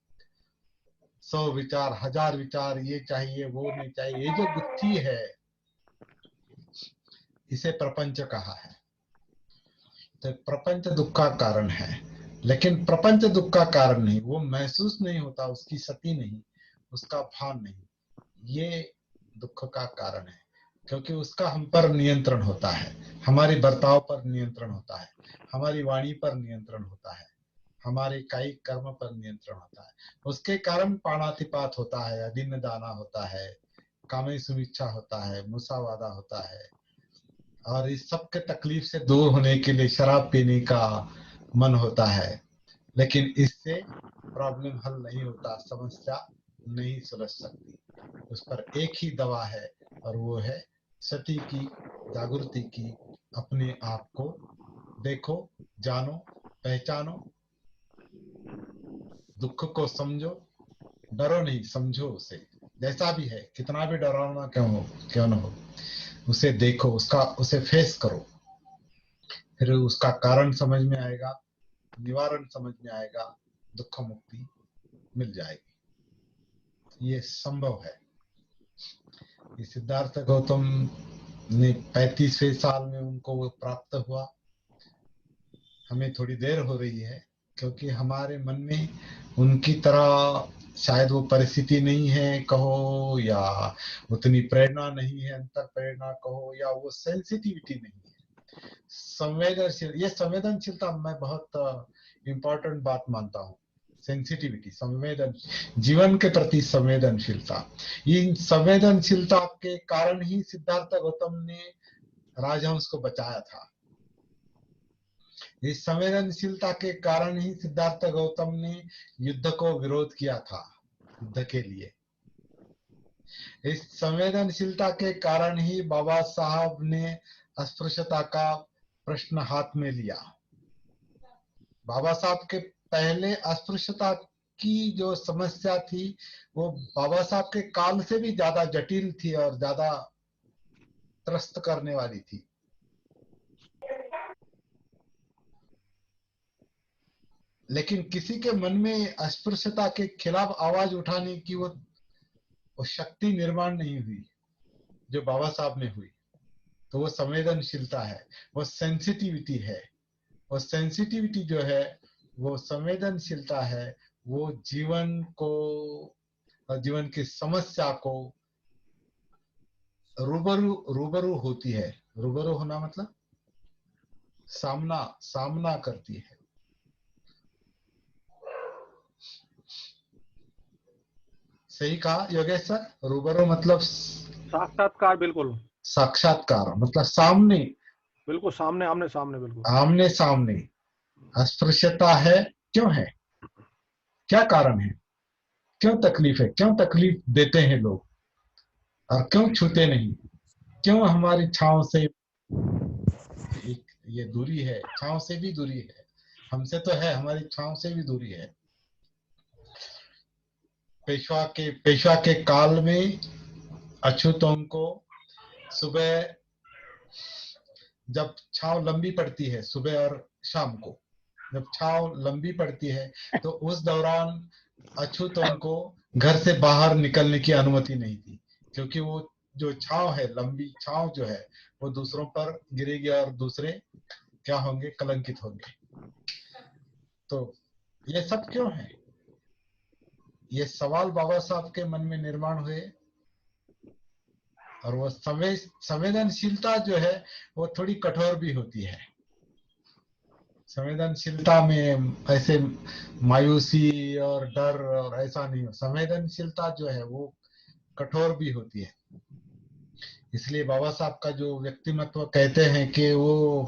100 विचार, 1000 विचार, ये चाहिए वो नहीं चाहिए, ये जो गुत्थी है, इसे प्रपंच कहा है। तो प्रपंच दुख का कारण है, लेकिन प्रपंच दुख का कारण नहीं, वो महसूस नहीं होता, उसकी सती नहीं, उसका भान नहीं, ये दुख का कारण है। क्योंकि उसका हम पर नियंत्रण होता है, हमारे बर्ताव पर नियंत्रण होता है, हमारी वाणी पर नियंत्रण होता है, हमारे कायिक कर्म पर नियंत्रण होता है। उसके कारण पाणातिपात होता है, अदिन्न दाना होता है, कामी सुमिच्छा होता है, मुसावादा होता है, और इस सब के तकलीफ से दूर होने के लिए शराब पीने का मन होता है। लेकिन इससे प्रॉब्लम हल नहीं होता, समस्या नहीं सुलझ सकती। उस पर एक ही दवा है, और वो है सती की, जागृति की। अपने आप को देखो, जानो, पहचानो, दुख को समझो, डरो नहीं, समझो उसे, जैसा भी है, कितना भी डरावना क्यों न हो, उसे देखो, उसे फेस करो, फिर उसका कारण समझ में आएगा, निवारण समझ में आएगा, दुख मुक्ति मिल जाएगी। ये संभव है। ये सिद्धार्थ गौतम ने 35वें साल में उनको वो प्राप्त हुआ। हमें थोड़ी देर हो रही है, क्योंकि हमारे मन में उनकी तरह शायद वो परिस्थिति नहीं है कहो, या उतनी प्रेरणा नहीं है, अंतर प्रेरणा कहो, या वो सेंसिटिविटी नहीं है, संवेदनशील। ये संवेदनशीलता मैं बहुत इंपॉर्टेंट बात मानता हूँ। सेंसिटिविटी, संवेदन, जीवन के प्रति संवेदनशीलता। इन संवेदनशीलता के कारण ही सिद्धार्थ गौतम ने राजहंस को बचाया था। इस संवेदनशीलता के कारण ही सिद्धार्थ गौतम ने युद्ध को विरोध किया था, युद्ध के लिए। इस संवेदनशीलता के कारण ही बाबा साहब ने अस्पृश्यता का प्रश्न हाथ में लिया। बाबा साहब के पहले अस्पृश्यता की जो समस्या थी, वो बाबा साहब के काल से भी ज्यादा जटिल थी और ज्यादा त्रस्त करने वाली थी। लेकिन किसी के मन में अस्पृश्यता के खिलाफ आवाज उठाने की वो शक्ति निर्माण नहीं हुई जो बाबा साहब में हुई। तो वो संवेदनशीलता है, वो सेंसिटिविटी है। वो सेंसिटिविटी जो है, वो संवेदनशीलता है, वो जीवन को और जीवन की समस्या को रूबरू होती है। रूबरू होना मतलब सामना करती है। सही कहा योगेश सर, रूबरू मतलब साक्षात्कार, बिल्कुल साक्षात्कार, मतलब सामने, बिल्कुल सामने, आमने सामने, बिल्कुल आमने सामने। अस्पृश्यता है, क्यों है, क्या कारण है, क्यों तकलीफ है, क्यों तकलीफ देते हैं लोग, और क्यों छूते नहीं, क्यों हमारी छांव से ये दूरी है, छांव से भी दूरी है, हमसे तो है, हमारी छांव से भी दूरी है। पेशवा के काल में अछूतों को सुबह जब छांव लंबी पड़ती है सुबह और शाम को, जब छांव लंबी पड़ती है तो उस दौरान अछूतों को घर से बाहर निकलने की अनुमति नहीं थी, क्योंकि वो जो छांव है, लंबी छांव जो है, वो दूसरों पर गिरेगी और दूसरे क्या होंगे, कलंकित होंगे। तो ये सब क्यों है? ये सवाल बाबा साहब के मन में निर्माण हुए, और वो संवेदनशीलता जो है वो थोड़ी कठोर भी होती है। संवेदनशीलता में ऐसे मायूसी और डर और ऐसा नहीं हो, संवेदनशीलता जो है वो कठोर भी होती है। इसलिए बाबा साहब का जो व्यक्तिमत्व कहते हैं कि वो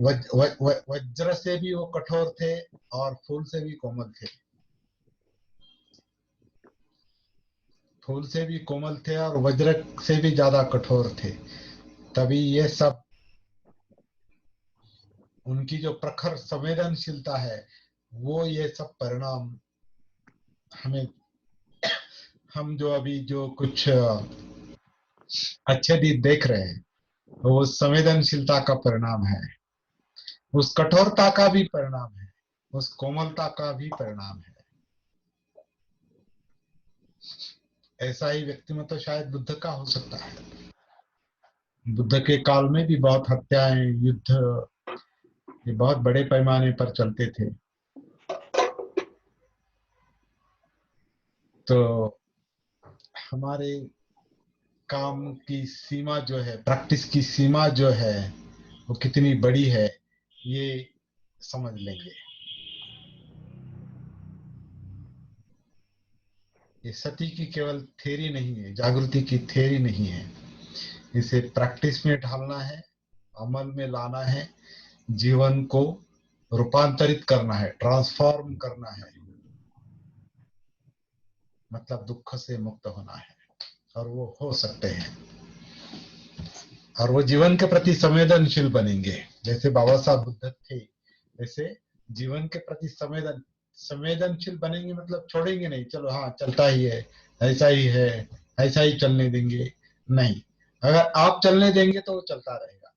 वज्र से भी वो कठोर थे और फूल से भी कोमल थे, फूल से भी कोमल थे और वज्र से भी ज्यादा कठोर थे। तभी ये सब, उनकी जो प्रखर संवेदनशीलता है, वो ये सब परिणाम हमें, हम जो अभी जो कुछ अच्छे दिन देख रहे हैं, वो संवेदनशीलता का परिणाम है, उस कठोरता का भी परिणाम है, उस कोमलता का भी परिणाम है। ऐसा ही व्यक्तिमत्व शायद बुद्ध का हो सकता है। बुद्ध के काल में भी बहुत हत्याएं, युद्ध, ये बहुत बड़े पैमाने पर चलते थे। तो हमारे काम की सीमा जो है, प्रैक्टिस की सीमा जो है, वो कितनी बड़ी है, ये समझ लेंगे। ये सती की केवल थ्योरी नहीं है, जागृति की थ्योरी नहीं है, इसे प्रैक्टिस में ढालना है, अमल में लाना है, जीवन को रूपांतरित करना है, ट्रांसफॉर्म करना है, मतलब दुख से मुक्त होना है। और वो हो सकते हैं, और वो जीवन के प्रति संवेदनशील बनेंगे। जैसे बाबा साहब बुद्ध थे, वैसे जीवन के प्रति संवेदनशील बनेंगे, मतलब छोड़ेंगे नहीं, चलो हाँ चलता ही है, ऐसा ही है, ऐसा ही चलने देंगे, नहीं। अगर आप चलने देंगे तो वो चलता रहेगा।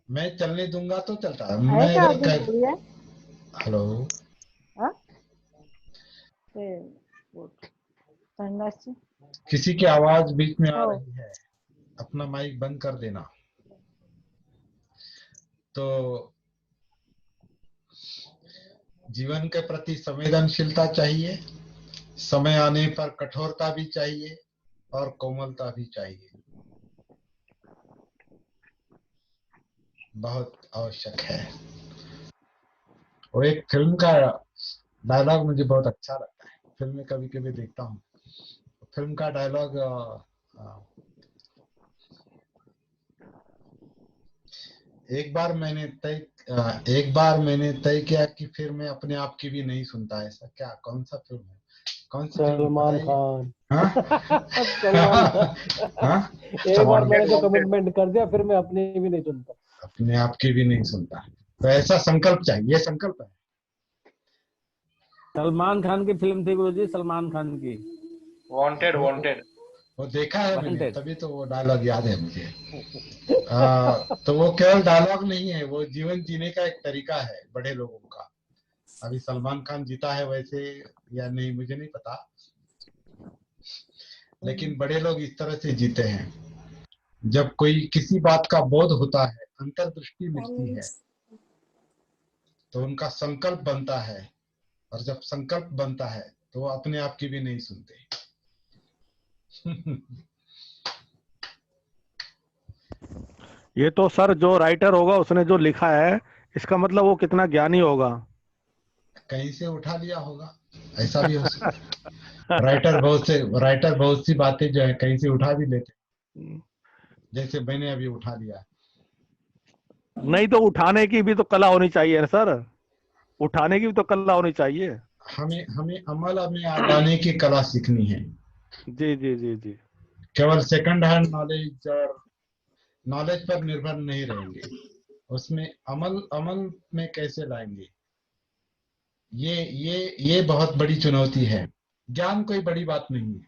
मैं चलने दूंगा तो चलता है। मैं क्या अगर अभी बोलिए? हेलो, हाँ? वो संन्यासी। किसी की आवाज बीच में आ ओ। रही है, अपना माइक बंद कर देना। तो जीवन के प्रति संवेदनशीलता चाहिए, समय आने पर कठोरता भी चाहिए और कोमलता भी चाहिए, बहुत आवश्यक है। और एक फिल्म का डायलॉग मुझे बहुत अच्छा लगता है, फिल्म में कभी कभी देखता हूँ। फिल्म का डायलॉग, एक बार मैंने तय किया कि फिर मैं अपने आप की भी नहीं सुनता। ऐसा क्या, कौन सा फिल्म है, कौन सी फिल्म सलमान बताइए? खान। हाँ? सलमान खान। हाँ? एक बार मैंने तो Wanted. कमिटमेंट कर दिया, फिर मैं अपनी भी नहीं सुनता। अपने आप की भी नहीं सुनता। तो ऐसा संकल्प चाहिए, ये संकल्प है। सलमान खान की फिल्म थी गुरुजी, सलमान खान की वांटेड वांटेड। वो देखा है मैंने, वांटेड। तभी तो वो डायलॉग याद है मुझे। तो वो केवल डायलॉग नहीं है, वो जीवन जीने का एक तरीका है बड़े लोगों का। अभी सलमान खान जीता है वैसे या नहीं मुझे नहीं पता, लेकिन बड़े लोग इस तरह से जीते हैं। जब कोई किसी बात का बोध होता है, अंतर्दृष्टि मिलती है, तो उनका संकल्प बनता है, और जब संकल्प बनता है तो वो अपने आप की भी नहीं सुनते। ये तो सर जो राइटर होगा उसने जो लिखा है, इसका मतलब वो कितना ज्ञानी होगा। कहीं से उठा लिया होगा, ऐसा भी हो सकता है। राइटर बहुत सी बातें जो है कहीं से उठा भी लेते, जैसे मैंने अभी उठा लिया। नहीं तो उठाने की भी तो कला होनी चाहिए ना सर, उठाने की भी तो कला होनी चाहिए। हमें अमल में आ जाने की कला सीखनी है। जी जी जी जी। केवल सेकंड हैंड नॉलेज और नॉलेज पर निर्भर नहीं रहेंगे, उसमें अमल में कैसे लाएंगे, ये बहुत बड़ी चुनौती है। ज्ञान कोई बड़ी बात नहीं है,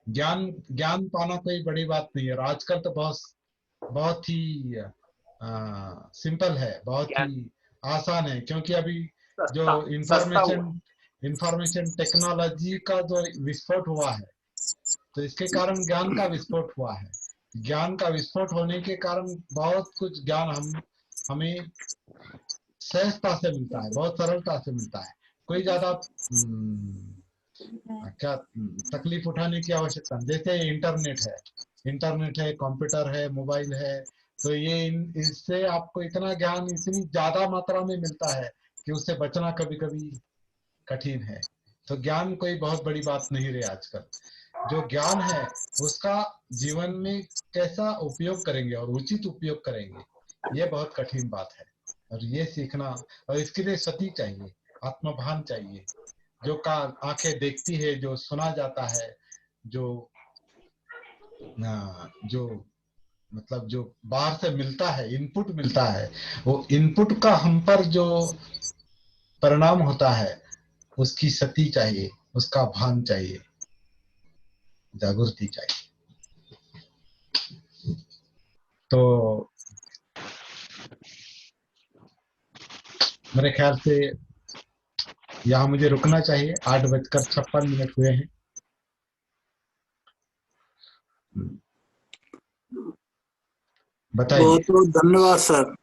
ज्ञान ज्ञान पाना कोई बड़ी बात नहीं है। और आजकल तो बहुत बहुत ही सिंपल है, बहुत ही आसान है, क्योंकि अभी जो सस्ता हुआ। इंफॉर्मेशन टेक्नोलॉजी का जो विस्फोट हुआ है, तो इसके कारण ज्ञान का विस्फोट हुआ है। ज्ञान का विस्फोट होने के कारण बहुत कुछ ज्ञान हमें सहजता से मिलता है, बहुत सरलता से मिलता है। कोई ज्यादा तकलीफ उठाने की आवश्यकता नहीं। जैसे इंटरनेट है, कंप्यूटर है, मोबाइल है, तो इससे आपको इतना ज्ञान इतनी ज्यादा मात्रा में मिलता है कि उससे बचना कभी कभी कठिन है। तो ज्ञान कोई बहुत बड़ी बात नहीं रही आजकल। जो ज्ञान है उसका जीवन में कैसा उपयोग करेंगे और उचित उपयोग करेंगे, ये बहुत कठिन बात है। और ये सीखना, और इसके लिए सती चाहिए, आत्मभान चाहिए। जो का आंखें देखती है, जो सुना जाता है, जो मतलब जो बाहर से मिलता है, इनपुट मिलता है, वो इनपुट का हम पर जो परिणाम होता है, उसकी सती चाहिए, उसका भान चाहिए, जागृति चाहिए। तो मेरे ख्याल से यहाँ मुझे रुकना चाहिए। 8:56 हुए हैं। बताइए। बहुत बहुत धन्यवाद सर,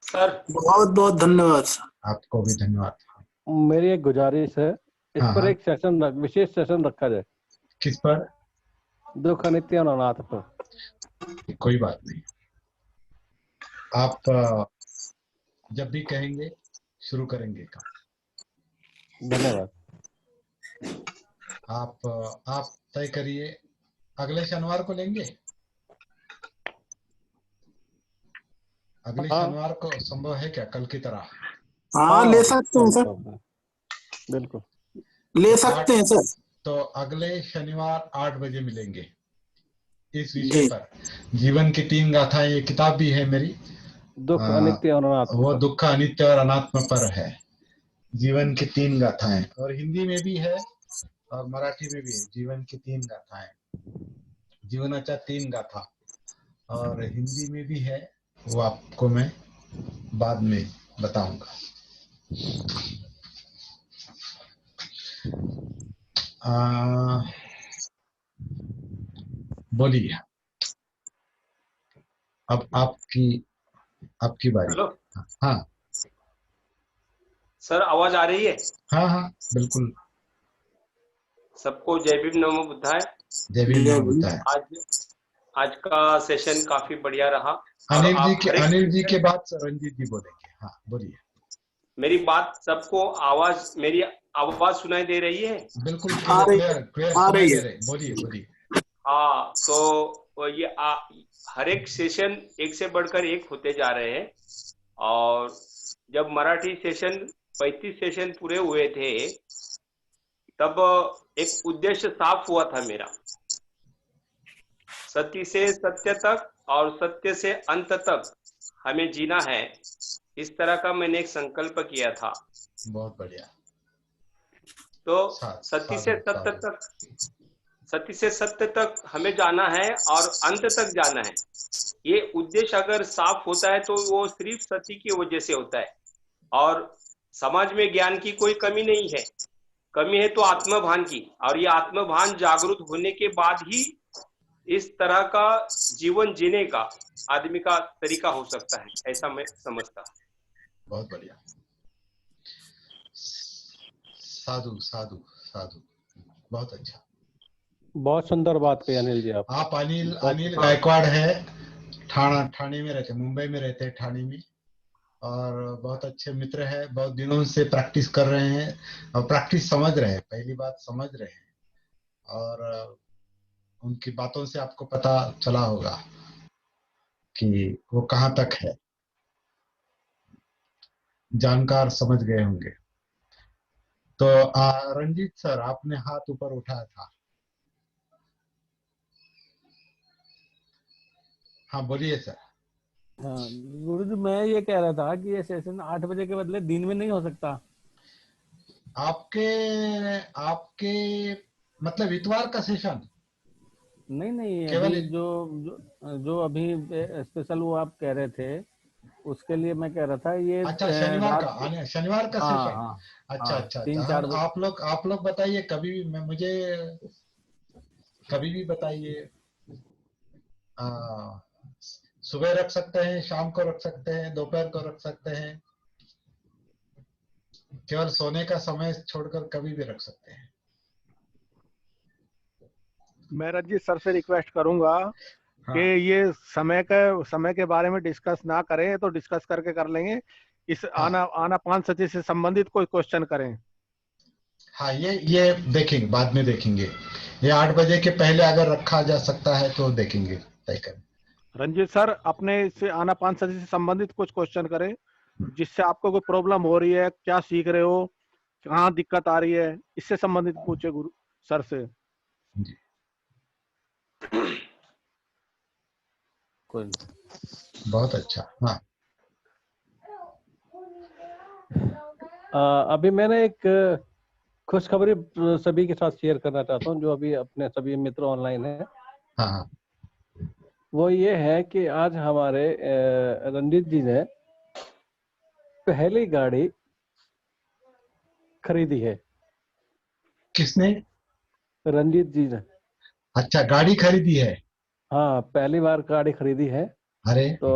सर बहुत बहुत धन्यवाद सर। आपको भी धन्यवाद। मेरी एक गुजारिश है, इस हाँ, पर हाँ। एक विशेष सेशन रखा जाए, किस पर? दुख अनित्य और अनाथ पर। कोई बात नहीं, आप जब भी कहेंगे शुरू करेंगे काम। धन्यवाद। आप तय करिए, अगले शनिवार को लेंगे? अगले हाँ। शनिवार को संभव है क्या, कल की तरह? हाँ ले सकते हैं सर, बिल्कुल ले सकते हैं सर। तो अगले शनिवार 8 बजे मिलेंगे इस विषय जी। पर। जीवन की 3 गाथाएं, ये किताब भी है मेरी, दुख अनित्य और अनात्म वो पर। दुख अनित्य और अनात्म पर है। जीवन की 3 गाथाएं, और हिंदी में भी है और मराठी में भी है। जीवन की 3 गाथाएं, जीवनाच्या 3 गाथा, और हिंदी में भी है, वो आपको मैं बाद में बताऊंगा। बोलिए, अब आपकी बारी। हेलो हाँ सर, आवाज आ रही है? हाँ हाँ, बिल्कुल। सबको जय भीम, नमो बुद्धाय। जय भीम, नमो बुद्धाय। आज का सेशन काफी बढ़िया रहा। और अनिल जी के बाद रंजीत जी बोलेंगे। हाँ बोलिए। मेरी बात सबको मेरी आवाज सुनाई दे रही है? बिल्कुल आ रही क्लियर आ सुनाई रही दे है। रही। बोलिए। हाँ, तो ये हर एक सेशन एक से बढ़कर एक होते जा रहे हैं। और जब मराठी सेशन 35 सेशन पूरे हुए थे, तब एक उद्देश्य साफ हुआ था मेरा, सत्य से सत्य तक और सत्य से अंत तक हमें जीना है। इस तरह का मैंने एक संकल्प किया था। बहुत बढ़िया। तो सत्य से सत्य तक हमें जाना है और अंत तक जाना है। ये उद्देश्य अगर साफ होता है तो वो सिर्फ सत्य की वजह से होता है। और समाज में ज्ञान की कोई कमी नहीं है, कमी है तो आत्मभान की। और ये आत्मभान जागरूक होने के बाद ही इस तरह का जीवन जीने का आदमी का तरीका हो सकता है, ऐसा मैं समझता हूँ। बहुत बढ़िया। साधु साधु साधु, बहुत अच्छा। बहुत सुंदर बात कही अनिल जी। आप अनिल गायकवाड़ है, ठाणे में रहते, मुंबई में रहते हैं, ठाणे में। और बहुत अच्छे मित्र है, बहुत दिनों से प्रैक्टिस कर रहे हैं और प्रैक्टिस समझ रहे हैं, पहली बात समझ रहे हैं। और उनकी बातों से आपको पता चला होगा कि वो कहाँ तक है, जानकार समझ गए होंगे। तो रंजीत सर, आपने हाथ ऊपर उठाया था। हाँ बोलिए सर। हाँ गुरुजी, मैं ये कह रहा था कि ये सेशन 8 बजे के बदले दिन में नहीं हो सकता? आपके मतलब इतवार का सेशन? नहीं नहीं, केवल अभी जो अभी स्पेशल वो आप कह रहे थे, उसके लिए मैं कह रहा था ये अच्छा, शनिवार का रात। आने, शनिवार का हाँ सेशन। हाँ अच्छा हाँ, अच्छा अच्छा, 3-4 हाँ, आप लोग बताइए, कभी भी मैं मुझे कभी भी बताइए। आ, सुबह रख सकते हैं, शाम को रख सकते हैं, दोपहर को रख सकते हैं, केवल सोने का समय छोड़कर कभी भी रख सकते हैं। मैं रंजीत सर से रिक्वेस्ट करूंगा कि हाँ ये समय के बारे में डिस्कस ना करें, तो डिस्कस करके कर लेंगे। इस हाँ आनापान सती से संबंधित कोई क्वेश्चन करें। हाँ, ये देखेंगे, बाद में देखेंगे। ये 8 बजे के पहले अगर रखा जा सकता है तो देखेंगे, तय करें। रंजीत सर अपने से आनापान सती से संबंधित कुछ क्वेश्चन करें, जिससे आपको कोई प्रॉब्लम हो रही है, क्या सीख रहे हो, कहाँ दिक्कत आ रही है, इससे संबंधित पूछे गुरु सर से। जी। कोई नहीं। बहुत अच्छा। हाँ अभी मैंने एक खुशखबरी सभी के साथ शेयर करना चाहता हूँ, जो अभी अपने सभी मित्र ऑनलाइन हैं। हाँ हाँ। वो ये है कि आज हमारे रंजीत जी ने पहली गाड़ी खरीदी है। किसने? रंजीत जी ने, अच्छा, गाड़ी खरीदी है। हाँ, पहली बार गाड़ी खरीदी है। अरे तो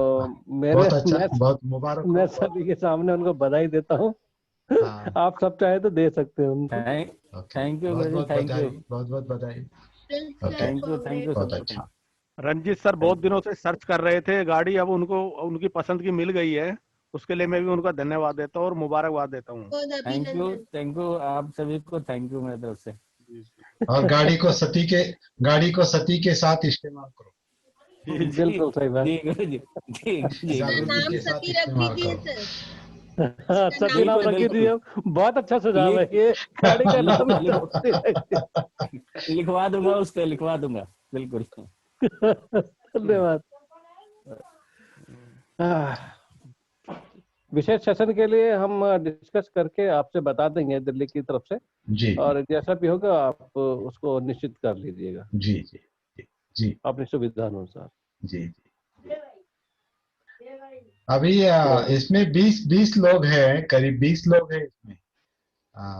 मेरे बहुत अच्छा, बहुत मुबारक मैं हो। सभी के सामने उनको बधाई देता हूँ। हाँ आप सब चाहे तो दे सकते हैं उनको। ओके, थैंक यू बहुत गुरु जी, बहुत थैंक बधाई, यू, बहुत बहुत बधाई। Okay, thank you, thank you बहुत सर, अच्छा। रंजीत सर बहुत दिनों से सर्च कर रहे थे गाड़ी, अब उनको उनकी पसंद की मिल गई है। उसके लिए मैं भी उनका धन्यवाद देता हूँ और मुबारकबाद देता हूँ। थैंक यू आप सभी को, थैंक यू मेरी तरफ से। और गाड़ी को सती के साथ इस्तेमाल करो, जी बिल्कुल सही बात। जी गुरु जी, जी जी गुरु जागृति जी। के साथ इस्तेमाल करो। हाँ, सती नाम बिल्कुल रखी थी। बिल्कुल, बहुत अच्छा सुझाव है लिख ये, गाड़ी का लिख नाम ही लिख सती रखी। लिखवा दूंगा, उस पे लिखवा दूंगा, बिल्कुल। धन्यवाद। विशेष सेशन के लिए हम डिस्कस करके आपसे बता देंगे दिल्ली की तरफ से, जी और जैसा भी होगा आप उसको निश्चित कर लीजिएगा जी जी जी जी अपनी सुविधा अनुसार। जी जी। अभी इसमें 20 लोग हैं, करीब 20 लोग हैं इसमें।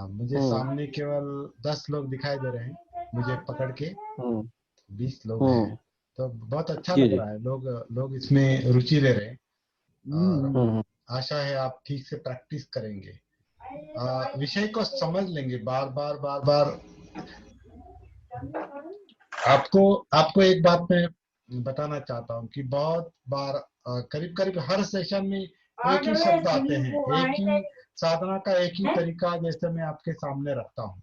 मुझे हम्म सामने केवल 10 लोग दिखाई दे रहे हैं, मुझे पकड़ के हम्म 20 लोग हैं। हम्म तो बहुत अच्छा जी लग जी। रहा है, लोग लोग इसमें रुचि ले रहे हैं, और हम्म आशा है आप ठीक से प्रैक्टिस करेंगे, विषय को समझ लेंगे। बार बार बार बार आपको आपको एक बात मैं बताना चाहता हूँ कि बहुत बार करीब करीब हर सेशन में एक ही शब्द आते हैं, एक ही साधना का एक ही तरीका, जैसे मैं आपके सामने रखता हूँ।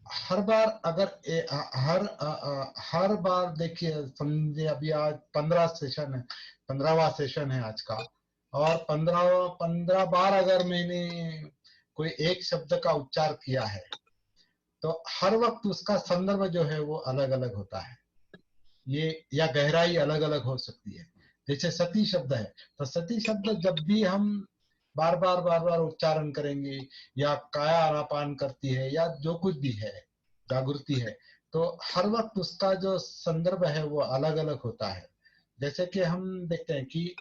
हर बार अगर हर बार देखिए, समझे अभी आज 15 सेशन है, 15वां सेशन है आज का, और 15 बार अगर मैंने कोई एक शब्द का उच्चार किया है, तो हर वक्त उसका संदर्भ जो है वो अलग अलग होता है, ये या गहराई अलग अलग हो सकती है। जैसे सती शब्द है, तो सती शब्द जब भी हम बार बार उच्चारण करेंगे, या काया आनापान करती है, या जो कुछ भी है, जागृति है, तो हर वक्त उसका जो संदर्भ है वो अलग अलग होता है। जैसे कि हम देखते हैं कि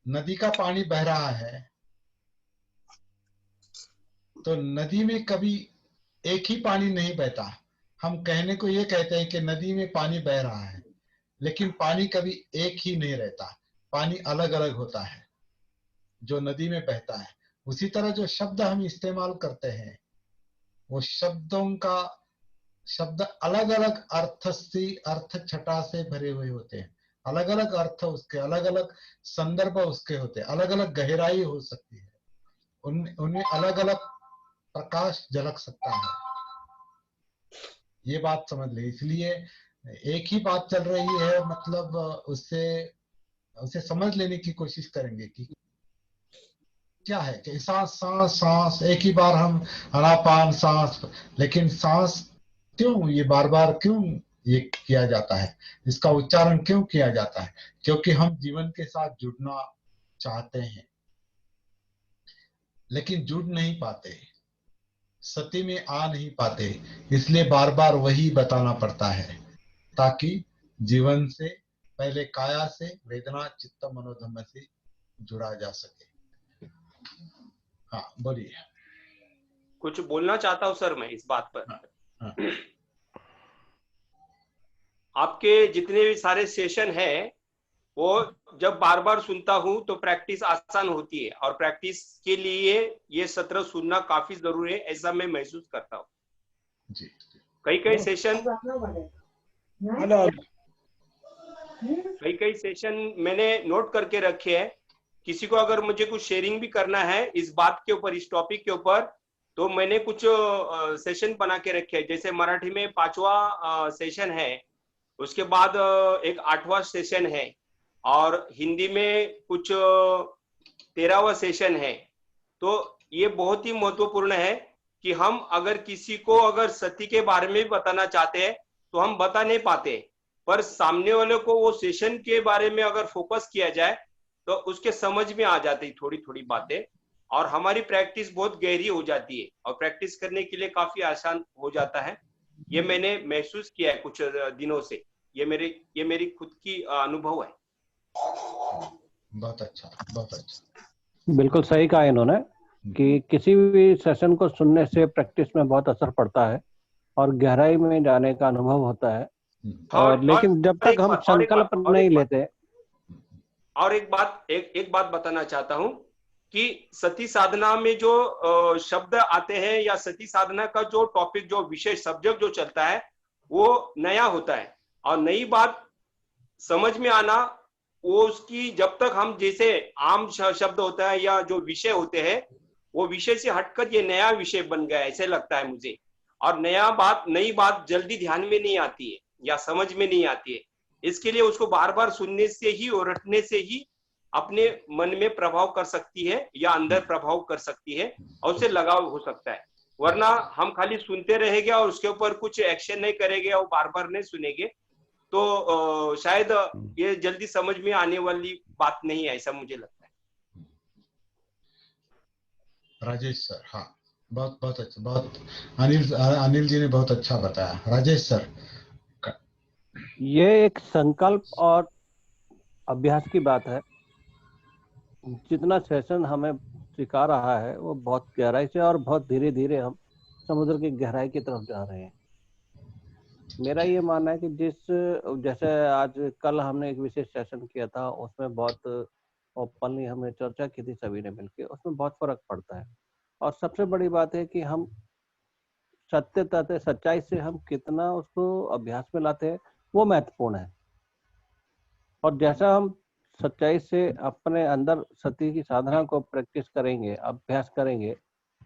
नदी का पानी बह रहा है, तो नदी में कभी एक ही पानी नहीं बहता। हम कहने को ये कहते हैं कि नदी में पानी बह रहा है, लेकिन पानी कभी एक ही नहीं रहता, पानी अलग अलग होता है जो नदी में बहता है। उसी तरह जो शब्द हम इस्तेमाल करते हैं, वो शब्द अलग अलग अर्थ छटा से भरे हुए होते हैं, अलग अलग अर्थ उसके, अलग अलग संदर्भ उसके होते हैं, अलग अलग गहराई हो सकती है, उनमें अलग अलग प्रकाश झलक सकता है। ये बात समझ ले, इसलिए एक ही बात चल रही है, मतलब उसे समझ लेने की कोशिश करेंगे कि क्या है, कि सांस सांस सांस, एक ही बार हम अनापान सांस, लेकिन सांस क्यों ये बार बार क्यों ये किया जाता है, इसका उच्चारण क्यों किया जाता है? क्योंकि हम जीवन के साथ जुड़ना चाहते हैं, लेकिन जुड़ नहीं पाते। सती में आ नहीं पाते, इसलिए बार बार वही बताना पड़ता है ताकि जीवन से पहले काया से वेदना चित्त मनोधर्म से जुड़ा जा सके। हाँ बोलिए। कुछ बोलना चाहता हूँ सर मैं इस बात पर। हाँ। आपके जितने भी सारे सेशन हैं वो जब बार बार सुनता हूं तो प्रैक्टिस आसान होती है, और प्रैक्टिस के लिए ये सत्र सुनना काफी जरूरी है, ऐसा मैं महसूस करता हूँ। जी। कई सेशन मैंने नोट करके रखे हैं। किसी को अगर मुझे कुछ शेयरिंग भी करना है इस बात के ऊपर, इस टॉपिक के ऊपर, तो मैंने कुछ सेशन बना के रखे हैं। जैसे मराठी में 5वां सेशन है, उसके बाद एक 8वां सेशन है, और हिंदी में कुछ 13वां सेशन है। तो ये बहुत ही महत्वपूर्ण है कि हम अगर किसी को अगर सती के बारे में बताना चाहते हैं तो हम बता नहीं पाते, पर सामने वाले को वो सेशन के बारे में अगर फोकस किया जाए तो उसके समझ में आ जाती थोड़ी थोड़ी बातें, और हमारी प्रैक्टिस बहुत गहरी हो जाती है, और प्रैक्टिस करने के लिए काफी आसान हो जाता है। ये मैंने महसूस किया है कुछ दिनों से। ये मेरी खुद की अनुभव है। बहुत अच्छा, बहुत अच्छा। बिल्कुल सही कहा इन्होंने कि किसी भी सेशन को सुनने से प्रैक्टिस में बहुत असर पड़ता है और गहराई में जाने का अनुभव होता है। और लेकिन जब तक हम संकल्प नहीं लेते। और एक बात बताना चाहता हूँ कि सती साधना में जो शब्द आते हैं या सती साधना का जो टॉपिक, जो विशेष सब्जेक्ट जो चलता है वो नया होता है, और नई बात समझ में आना वो उसकी, जब तक हम जैसे आम शब्द होता है या जो विषय होते हैं वो विषय से हटकर ये नया विषय बन गया, ऐसे लगता है मुझे। और नई बात जल्दी ध्यान में नहीं आती है या समझ में नहीं आती है। इसके लिए उसको बार बार सुनने से ही और रटने से ही अपने मन में प्रभाव कर सकती है या अंदर प्रभाव कर सकती है, और उससे लगाव हो सकता है। वरना हम खाली सुनते रहेंगे और उसके ऊपर कुछ एक्शन नहीं करेंगे और बार बार नहीं सुनेंगे तो शायद ये जल्दी समझ में आने वाली बात नहीं है, ऐसा मुझे लगता है। राजेश सर, हाँ बहुत बहुत अच्छा, बहुत अनिल जी ने बहुत अच्छा बताया। राजेश सर, ये एक संकल्प और अभ्यास की बात है। जितना सेशन हमें सिखा रहा है वो बहुत गहराई से और बहुत धीरे धीरे हम समुद्र की गहराई की तरफ जा रहे हैं। मेरा ये मानना है कि जैसे आज कल हमने एक विशेष सेशन किया था, उसमें बहुत ओपनली हमने चर्चा की थी सभी ने मिलकर, उसमें बहुत फर्क पड़ता है। और सबसे बड़ी बात है कि हम सच्चाई से हम कितना उसको अभ्यास में लाते हैं, वो महत्वपूर्ण है। और जैसा हम सच्चाई से अपने अंदर सती की साधना को प्रैक्टिस करेंगे, अभ्यास करेंगे,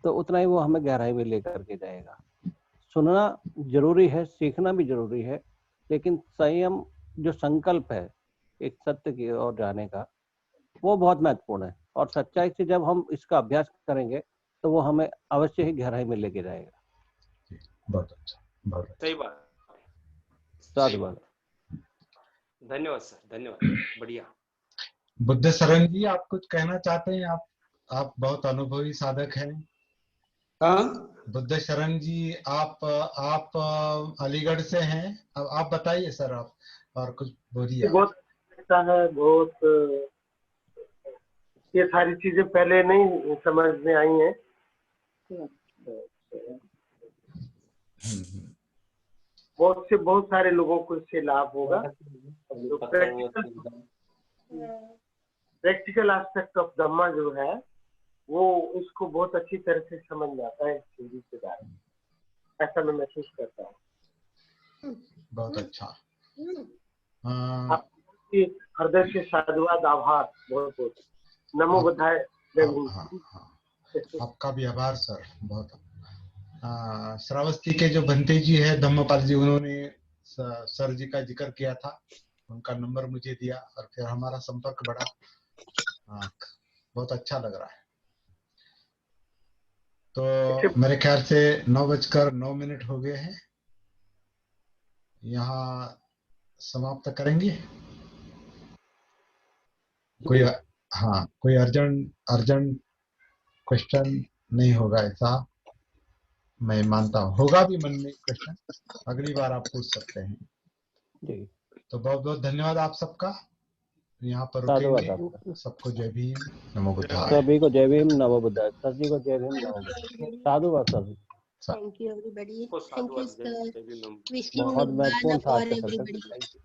तो उतना ही वो हमें गहराई में लेकर के जाएगा। सुनना जरूरी है, सीखना भी जरूरी है, लेकिन संयम जो संकल्प है एक सत्य की ओर जाने का, वो बहुत महत्वपूर्ण है। और सच्चाई से जब हम इसका अभ्यास करेंगे तो वो हमें अवश्य ही गहराई में लेके जाएगा। बहुत अच्छा, बहुत अच्छा। सही बात, धन्यवाद। धन्यवाद सर, धन्यवाद, बढ़िया। बुद्ध शरण जी, आप कुछ कहना चाहते हैं? आप बहुत अनुभवी साधक हैं। हाँ, बुद्ध शरण जी, आप अलीगढ़ से हैं। अब आप बताइए सर, आप और कुछ बोलिए। बहुत अच्छा है, बहुत ये सारी चीजें पहले नहीं समझ में आई हैं। बहुत सारे लोगों को इससे लाभ होगा। तो प्रैक्टिकल एस्पेक्ट ऑफ धम्मा जो है वो उसको बहुत अच्छी तरह से समझ में आता है हिंदी के बारे में, ऐसा मैं महसूस करता हूँ। बहुत अच्छा। आपकी हृदय से साधुवाद, आभार, बहुत बहुत नमो बुद्धाय। आपका भी आभार सर, बहुत। श्रावस्ती के जो बंते जी है धम्मपाल जी, उन्होंने सर जी का जिक्र किया था, उनका नंबर मुझे दिया और फिर हमारा संपर्क बढ़ा। बहुत अच्छा लग रहा है। तो मेरे ख्याल से 9:09 हो गए हैं, यहाँ समाप्त करेंगे। कोई अर्जेंट क्वेश्चन नहीं होगा ऐसा? मैं मानता हूँ होगा भी मन में क्वेश्चन, अगली बार आप पूछ सकते हैं। जी तो बहुत बहुत धन्यवाद आप सबका, यहाँ पर साधुवाद रुकेंगे। आपका। सबको जय भीम, नमो बुद्धाय। सभी को जय भीम नमो बुद्धाय। सर जी को जय भीम नमो बुद्धाय। साधुवाद sir ji. Thank you, everybody. को Thank you, साधुवाद sir. जय भीम। Wishing बहुत Nibbana महत्वपूर्ण था for आज का सत्र। everybody. Thank you.